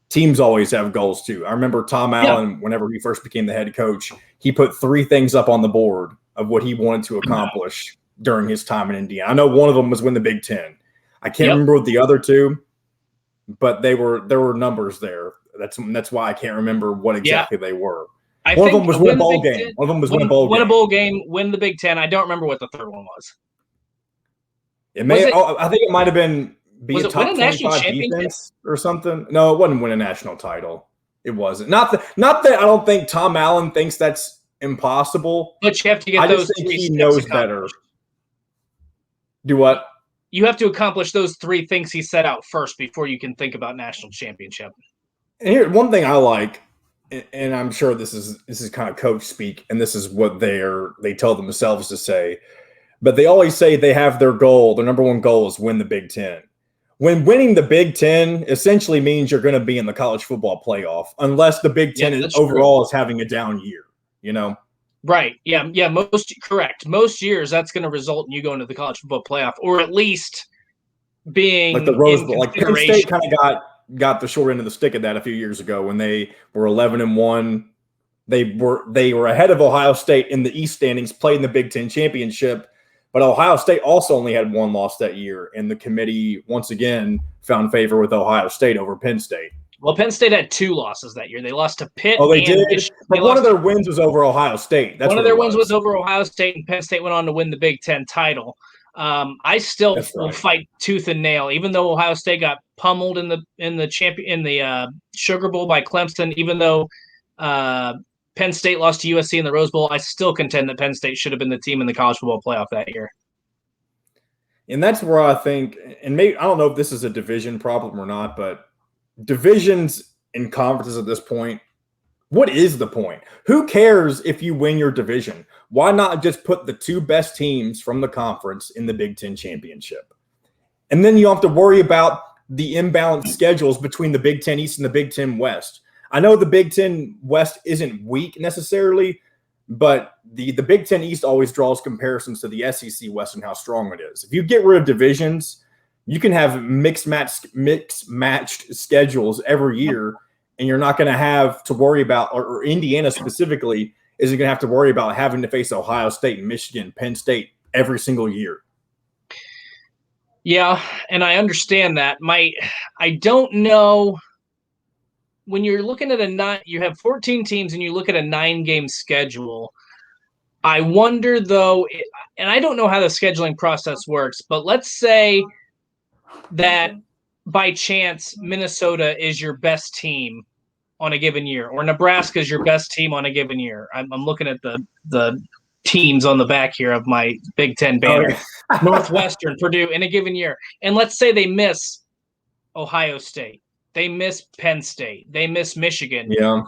teams always have goals too. I remember Tom Allen, whenever he first became the head coach, he put 3 things up on the board of what he wanted to accomplish during his time in Indiana. I know one of them was win the Big Ten. I can't remember what the other 2. But there were numbers there. That's why I can't remember what exactly they were. One of them was win a bowl game. One of them was win a bowl game. Win a bowl game, win the Big Ten. I don't remember what the third one was. I think it might have been be a top 25 defense or something. No, it wasn't win a national title. It wasn't. Not that I don't think Tom Allen thinks that's impossible. But you have to get those. I just think he knows better. Do what? You have to accomplish those 3 things he set out first before you can think about national championship. And here, one thing I like, and I'm sure this is kind of coach speak, and this is what they tell themselves to say, but they always say they have their goal. Their number one goal is win the Big Ten. When winning the Big Ten essentially means you're going to be in the college football playoff, unless the Big Ten overall is having a down year, Right. Yeah. Correct. Most years that's going to result in you going to the college football playoff, or at least being like the Rose Bowl. Like Penn State kind of got the short end of the stick of that a few years ago when they were 11-1. They were ahead of Ohio State in the East standings, played in the Big Ten championship, But Ohio State also only had one loss that year, and the committee once again found favor with Ohio State over Penn State. Well, Penn State had 2 losses that year. They lost to Pitt. Oh, they did? But one of their wins was over Ohio State. That's one of their wins was over Ohio State, and Penn State went on to win the Big Ten title. I still will fight tooth and nail, even though Ohio State got pummeled in the Sugar Bowl by Clemson. Even though Penn State lost to USC in the Rose Bowl, I still contend that Penn State should have been the team in the college football playoff that year. And that's where I think, and maybe I don't know if this is a division problem or not, but divisions and conferences at this point, what is the point? Who cares if you win your division? Why not just put the 2 best teams from the conference in the Big Ten championship? And then you don't have to worry about the imbalanced schedules between the Big Ten East and the Big Ten West. I know the Big Ten West isn't weak necessarily, but the Big Ten East always draws comparisons to the SEC West and how strong it is. If you get rid of divisions, you can have mixed matched schedules every year, and you're not going to have to worry about, or Indiana specifically isn't going to have to worry about having to face Ohio State, Michigan, Penn State every single year. Yeah, and I understand that. I don't know. When you're looking at you have 14 teams and you look at a 9-game schedule. I wonder though, and I don't know how the scheduling process works, but let's say that by chance Minnesota is your best team on a given year, or Nebraska is your best team on a given year. I'm looking at the teams on the back here of my Big Ten banner. Northwestern, Purdue in a given year. And let's say they miss Ohio State. They miss Penn State. They miss Michigan. Yeah.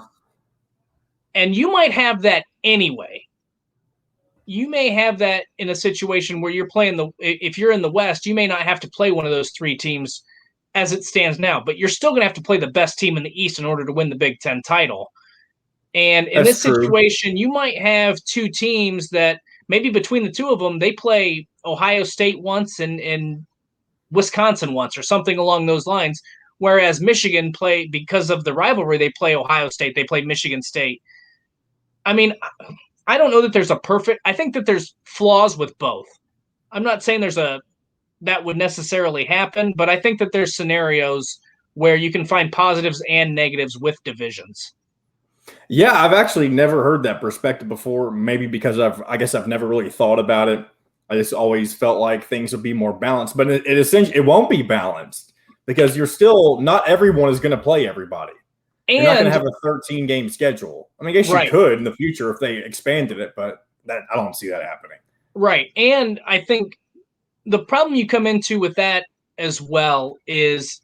And you might have that anyway. You may have that in a situation where you're playing if you're in the West, you may not have to play one of those 3 teams as it stands now, but you're still going to have to play the best team in the East in order to win the Big Ten title. And in this situation, you might have 2 teams that maybe between the 2 of them, they play Ohio State once and Wisconsin once or something along those lines. Whereas Michigan because of the rivalry, they play Ohio State, they play Michigan State. I mean, I don't know that there's I think that there's flaws with both. I'm not saying that would necessarily happen, but I think that there's scenarios where you can find positives and negatives with divisions. Yeah, I've actually never heard that perspective before, maybe because I guess I've never really thought about it. I just always felt like things would be more balanced, but it essentially it won't be balanced. Because not everyone is going to play everybody. You're not going to have a 13-game schedule. I mean, I guess you could in the future if they expanded it, but I don't see that happening. Right. And I think the problem you come into with that as well is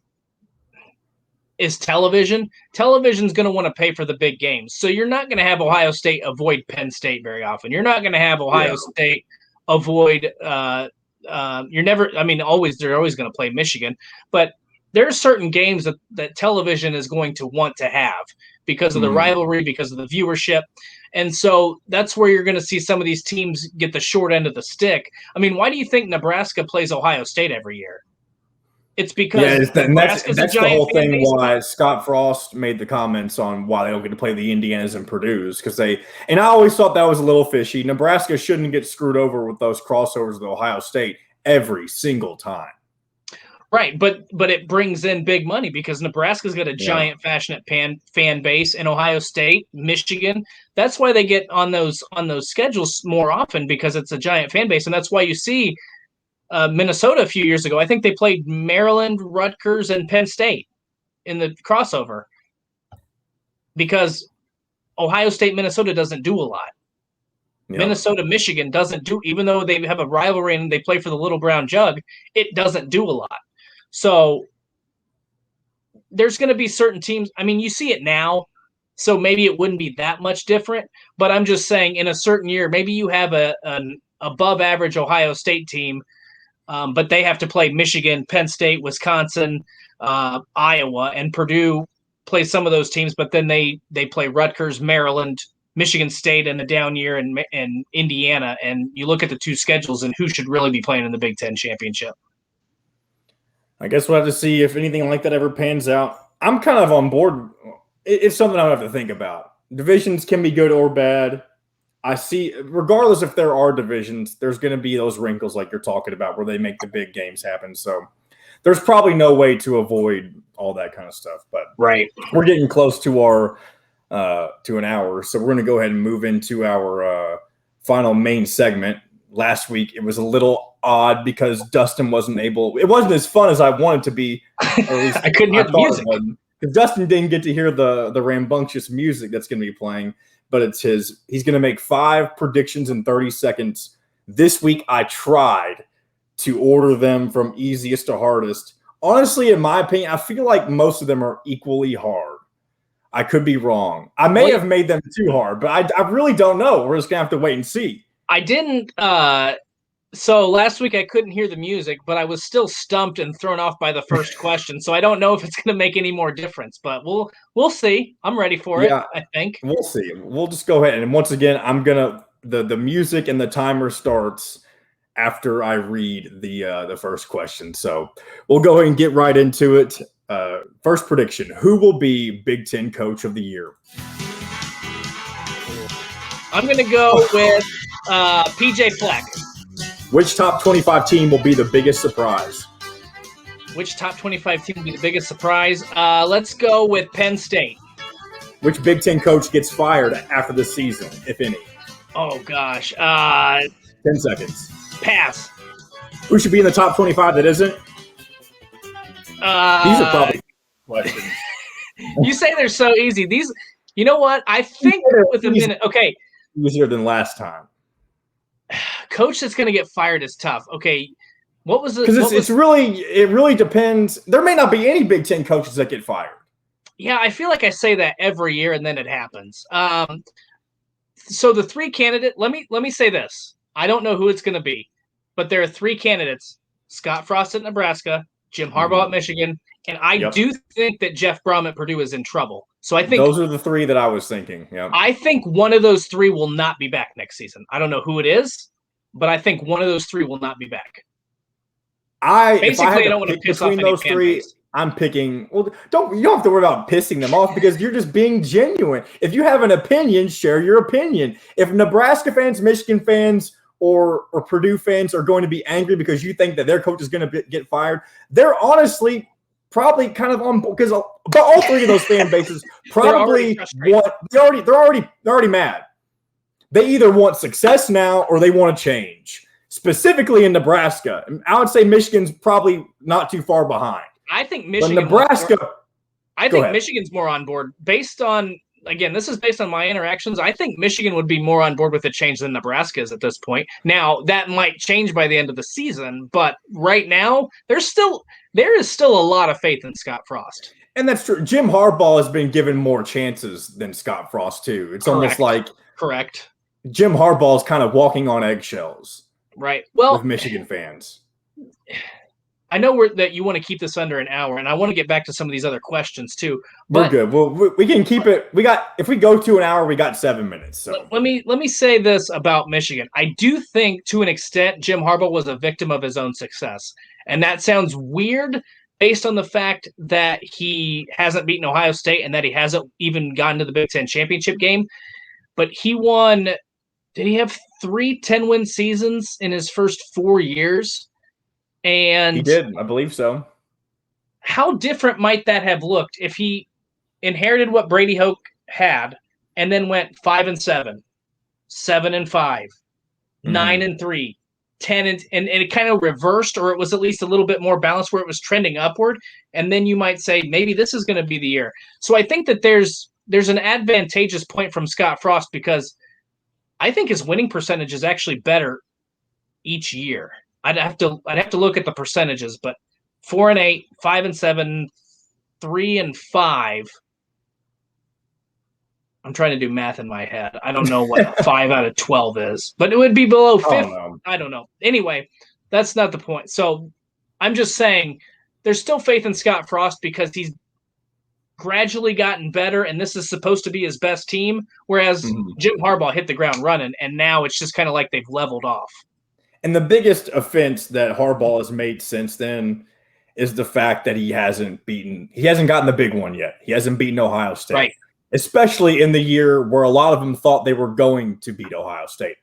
television. Television's going to want to pay for the big games. So you're not going to have Ohio State avoid Penn State very often. You're not going to have Ohio State avoid they're always going to play Michigan, but there are certain games that television is going to want to have because of the rivalry, because of the viewership. And so that's where you're going to see some of these teams get the short end of the stick. I mean, why do you think Nebraska plays Ohio State every year? It's because that's the whole thing why Scott Frost made the comments on why they don't get to play the Indianas and Purdue's, and I always thought that was a little fishy. Nebraska shouldn't get screwed over with those crossovers with Ohio State every single time. Right, but it brings in big money because Nebraska's got a giant passionate fan base, and Ohio State, Michigan. That's why they get on those schedules more often, because it's a giant fan base, and that's why you see Minnesota a few years ago. I think they played Maryland, Rutgers, and Penn State in the crossover because Ohio State, Minnesota doesn't do a lot. Yep. Minnesota, Michigan doesn't do, even though they have a rivalry and they play for the Little Brown Jug, it doesn't do a lot. So there's going to be certain teams. I mean, you see it now, so maybe it wouldn't be that much different. But I'm just saying, in a certain year, maybe you have an above average Ohio State team, but they have to play Michigan, Penn State, Wisconsin, Iowa, and Purdue play some of those teams. But then they play Rutgers, Maryland, Michigan State in the down year, and Indiana. And you look at the 2 schedules and who should really be playing in the Big Ten championship. I guess we'll have to see if anything like that ever pans out. I'm kind of on board. It's something I have to think about. Divisions can be good or bad. I see, regardless if there are divisions, there's going to be those wrinkles like you're talking about where they make the big games happen. So there's probably no way to avoid all that kind of stuff. But we're getting close to our to an hour, so we're going to go ahead and move into our final main segment. Last week it was a little odd because Dustin wasn't able. It wasn't as fun as I wanted to be. Or at least I couldn't hear the music. Because Dustin didn't get to hear the rambunctious music that's going to be playing. But it's his. He's going to make 5 predictions in 30 seconds. This week, I tried to order them from easiest to hardest. Honestly, in my opinion, I feel like most of them are equally hard. I could be wrong. I may have made them too hard, but I really don't know. We're just going to have to wait and see. I didn't so last week I couldn't hear the music, but I was still stumped and thrown off by the first question. So I don't know if it's going to make any more difference, but we'll see. I'm ready for it, I think. We'll see. We'll just go ahead. And once again, I'm going to the music and the timer starts after I read the first question. So we'll go ahead and get right into it. First prediction. Who will be Big Ten Coach of the Year? I'm going to go with PJ Fleck. Which top 25 team will be the biggest surprise? Which top 25 team will be the biggest surprise? Let's go with Penn State. Which Big Ten coach gets fired after the season, if any? Oh, gosh. 10 seconds. Pass. Who should be in the top 25 that isn't? These are probably questions. You say they're so easy. These, you know what? I think with a minute. Okay. Easier than last time. Coach that's going to get fired is tough. Okay, what was it? Because it really depends. There may not be any Big Ten coaches that get fired. Yeah, I feel like I say that every year and then it happens. So the 3 candidates. Let me say this. I don't know who it's going to be, but there are 3 candidates: Scott Frost at Nebraska, Jim Harbaugh at Michigan, and I do think that Jeff Brom at Purdue is in trouble. So I think those are the 3 that I was thinking. Yeah. I think one of those 3 will not be back next season. I don't know who it is, but I think one of those 3 will not be back. I don't want to piss off those 3. I'm picking. Well, you don't have to worry about pissing them off because you're just being genuine. If you have an opinion, share your opinion. If Nebraska fans, Michigan fans, or Purdue fans are going to be angry because you think that their coach is going to get fired, they're honestly probably kind of on because all 3 of those fan bases probably they're already mad. They either want success now or they want to change. Specifically in Nebraska, I would say Michigan's probably not too far behind. I think Michigan. But Nebraska. I think Michigan's more on board based on. Again, this is based on my interactions. I think Michigan would be more on board with the change than Nebraska is at this point. Now, that might change by the end of the season, but right now, there is still a lot of faith in Scott Frost. And that's true. Jim Harbaugh has been given more chances than Scott Frost, too. It's almost like Jim Harbaugh is kind of walking on eggshells. Right. Well, with Michigan fans. I know that you want to keep this under an hour, and I want to get back to some of these other questions too. We're good. Well, we can keep it. If we go to an hour, we got 7 minutes. So let me say this about Michigan. I do think, to an extent, Jim Harbaugh was a victim of his own success, and that sounds weird based on the fact that he hasn't beaten Ohio State and that he hasn't even gotten to the Big Ten championship game. But he won. Did he have 3 10-win seasons in his first 4 years? And he did, I believe so. How different might that have looked if he inherited what Brady Hoke had and then went 5-7, 7-5, 9-3, 10 and it kind of reversed, or it was at least a little bit more balanced where it was trending upward, and then you might say maybe this is going to be the year. So I think that there's an advantageous point from Scott Frost because I think his winning percentage is actually better each year. I'd have to look at the percentages, but 4-8, 5-7, 3-5. I'm trying to do math in my head. I don't know what 5 out of 12 is, but it would be below 50. I don't know. Anyway, that's not the point. So I'm just saying there's still faith in Scott Frost because he's gradually gotten better, and this is supposed to be his best team, whereas Jim Harbaugh hit the ground running, and now it's just kind of like they've leveled off. And the biggest offense that Harbaugh has made since then is the fact that he hasn't gotten the big one yet. He hasn't beaten Ohio State. Right. especially in the year where a lot of them thought they were going to beat Ohio State.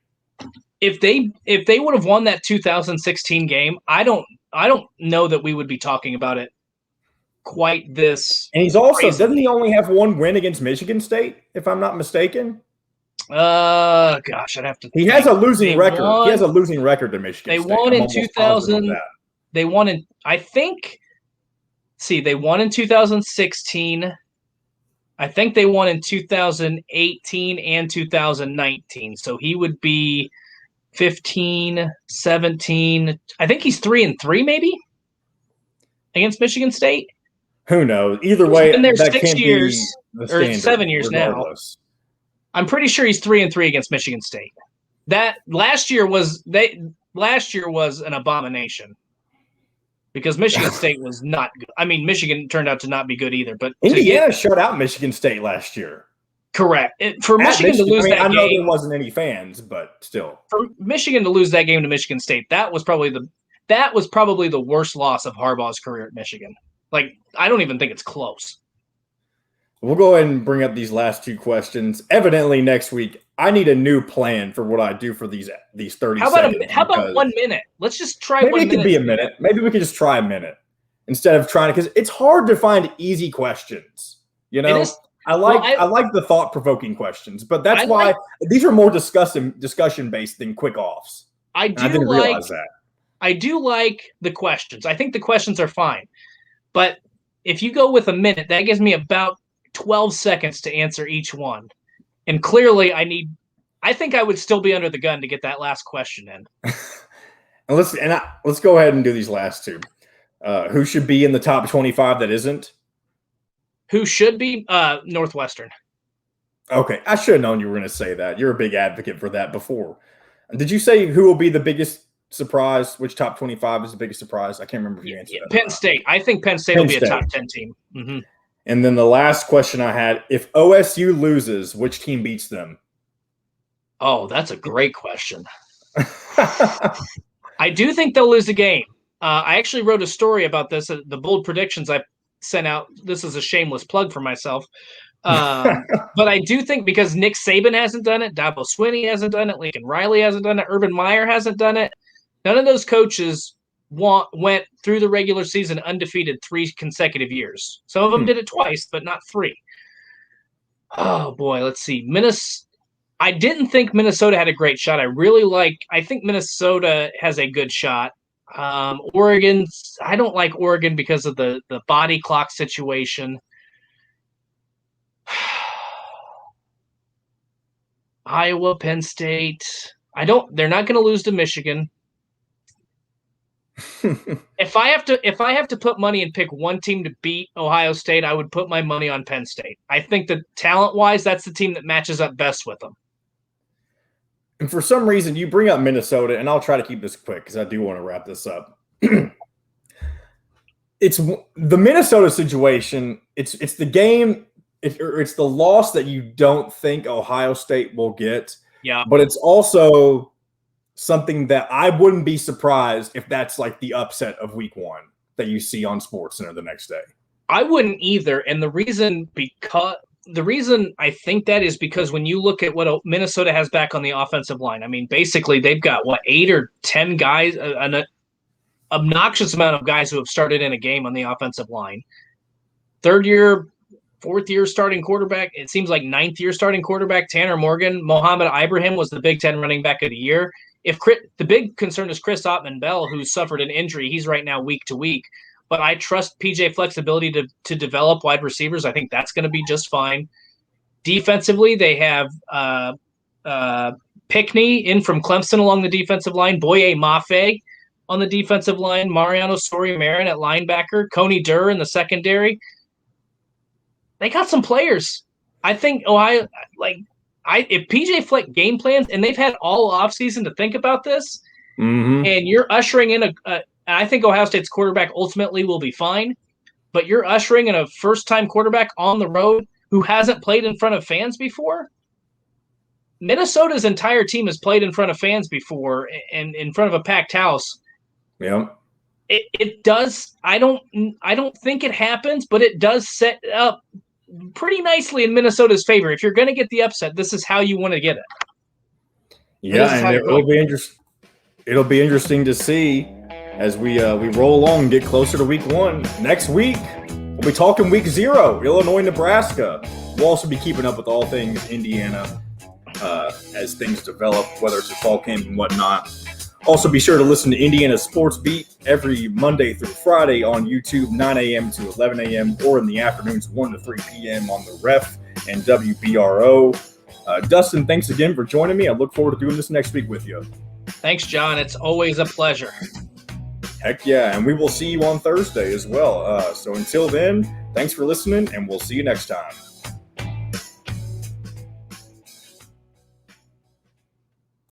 If they would have won that 2016 game, I don't know that we would be talking about it quite this. And he's also crazily. doesn't he only have one win against Michigan State, if I'm not mistaken? Gosh, I'd have to. He think. Has a losing record. Won, he has a losing record to Michigan they State. Won in 2000. They won in, I think. See, they won in 2016. I think they won in 2018 and 2019. So he would be 15, 17. I think he's 3-3 maybe against Michigan State. Who knows? Either way, been there that 6 can't years be the or standard, 7 years regardless. now. I'm pretty sure he's 3-3 against Michigan State. That last year was an abomination because Michigan State was not good. I mean, Michigan turned out to not be good either. But Indiana shut out Michigan State last year. Correct. For Michigan to lose that game, I know there wasn't any fans, but still. For Michigan to lose that game to Michigan State, that was probably the worst loss of Harbaugh's career at Michigan. Like, I don't even think it's close. We'll go ahead and bring up these last two questions. Evidently, next week, I need a new plan for what I do for these 30 seconds. How about 1 minute? Let's just try 1 minute. Maybe it could be a minute. Maybe we could just try a minute instead of trying to, because it's hard to find easy questions. You know, I like the thought-provoking questions, but that's why these are more discussion-based than quick-offs. I didn't realize that. I do like the questions. I think the questions are fine. But if you go with a minute, that gives me about 12 seconds to answer each one. And clearly I think I would still be under the gun to get that last question in. Let's go ahead and do these last two. Who should be in the top 25 that isn't? Who should be? Northwestern. Okay. I should have known you were going to say that. You're a big advocate for that before. Did you say who will be the biggest surprise? Which top 25 is the biggest surprise? I can't remember if you answered that. Penn State. I think Penn State will be a top 10 team. Mm-hmm. And then the last question I had, if OSU loses, which team beats them? Oh, that's a great question. I do think they'll lose the game. I actually wrote a story about this, the bold predictions I sent out. This is a shameless plug for myself. But I do think because Nick Saban hasn't done it, Dabo Swinney hasn't done it, Lincoln Riley hasn't done it, Urban Meyer hasn't done it. None of those coaches went through the regular season undefeated 3 consecutive years. Some of them did it twice, but not 3. Oh, boy, let's see. I didn't think Minnesota had a great shot. I think Minnesota has a good shot. Oregon, I don't like Oregon because of the body clock situation. Iowa, Penn State. They're not going to lose to Michigan. If I have to put money and pick one team to beat Ohio State, I would put my money on Penn State. I think that talent-wise, that's the team that matches up best with them. And for some reason, you bring up Minnesota, and I'll try to keep this quick because I do want to wrap this up. It's the Minnesota situation. It's the game. It's the loss that you don't think Ohio State will get. Yeah, but it's also something that I wouldn't be surprised if that's like the upset of week 1 that you see on SportsCenter the next day. I wouldn't either. And the reason I think that is because when you look at what Minnesota has back on the offensive line, I mean, basically they've got 8 or 10 guys, an obnoxious amount of guys who have started in a game on the offensive line. 3rd year, 4th year starting quarterback. It seems like 9th year starting quarterback, Tanner Morgan. Mohamed Ibrahim was the Big Ten running back of the year. The big concern is Chris Ottman-Bell, who suffered an injury. He's right now week to week. But I trust PJ flexibility to develop wide receivers. I think that's going to be just fine. Defensively, they have Pickney in from Clemson along the defensive line, Boye Mafe on the defensive line, Mariano Sori-Marin at linebacker, Coney Durr in the secondary. They got some players. I think Ohio, if PJ Fleck game plans, and they've had all offseason to think about this, and you're ushering in and I think Ohio State's quarterback ultimately will be fine, but you're ushering in a first-time quarterback on the road who hasn't played in front of fans before. Minnesota's entire team has played in front of fans before and in front of a packed house. Yeah. It does. I don't think it happens, but it does set up pretty nicely in Minnesota's favor. If you're going to get the upset, this is how you want to get it. Yeah, and it'll be interesting to see as we roll along and get closer to week 1. Next week, we'll be talking week 0, Illinois, Nebraska. We'll also be keeping up with all things Indiana as things develop, whether it's a fall camp and whatnot. Also, be sure to listen to Indiana Sports Beat every Monday through Friday on YouTube, 9 a.m. to 11 a.m., or in the afternoons, 1 to 3 p.m. on the Ref and WBRO. Dustin, thanks again for joining me. I look forward to doing this next week with you. Thanks, John. It's always a pleasure. Heck yeah, and we will see you on Thursday as well. So until then, thanks for listening, and we'll see you next time.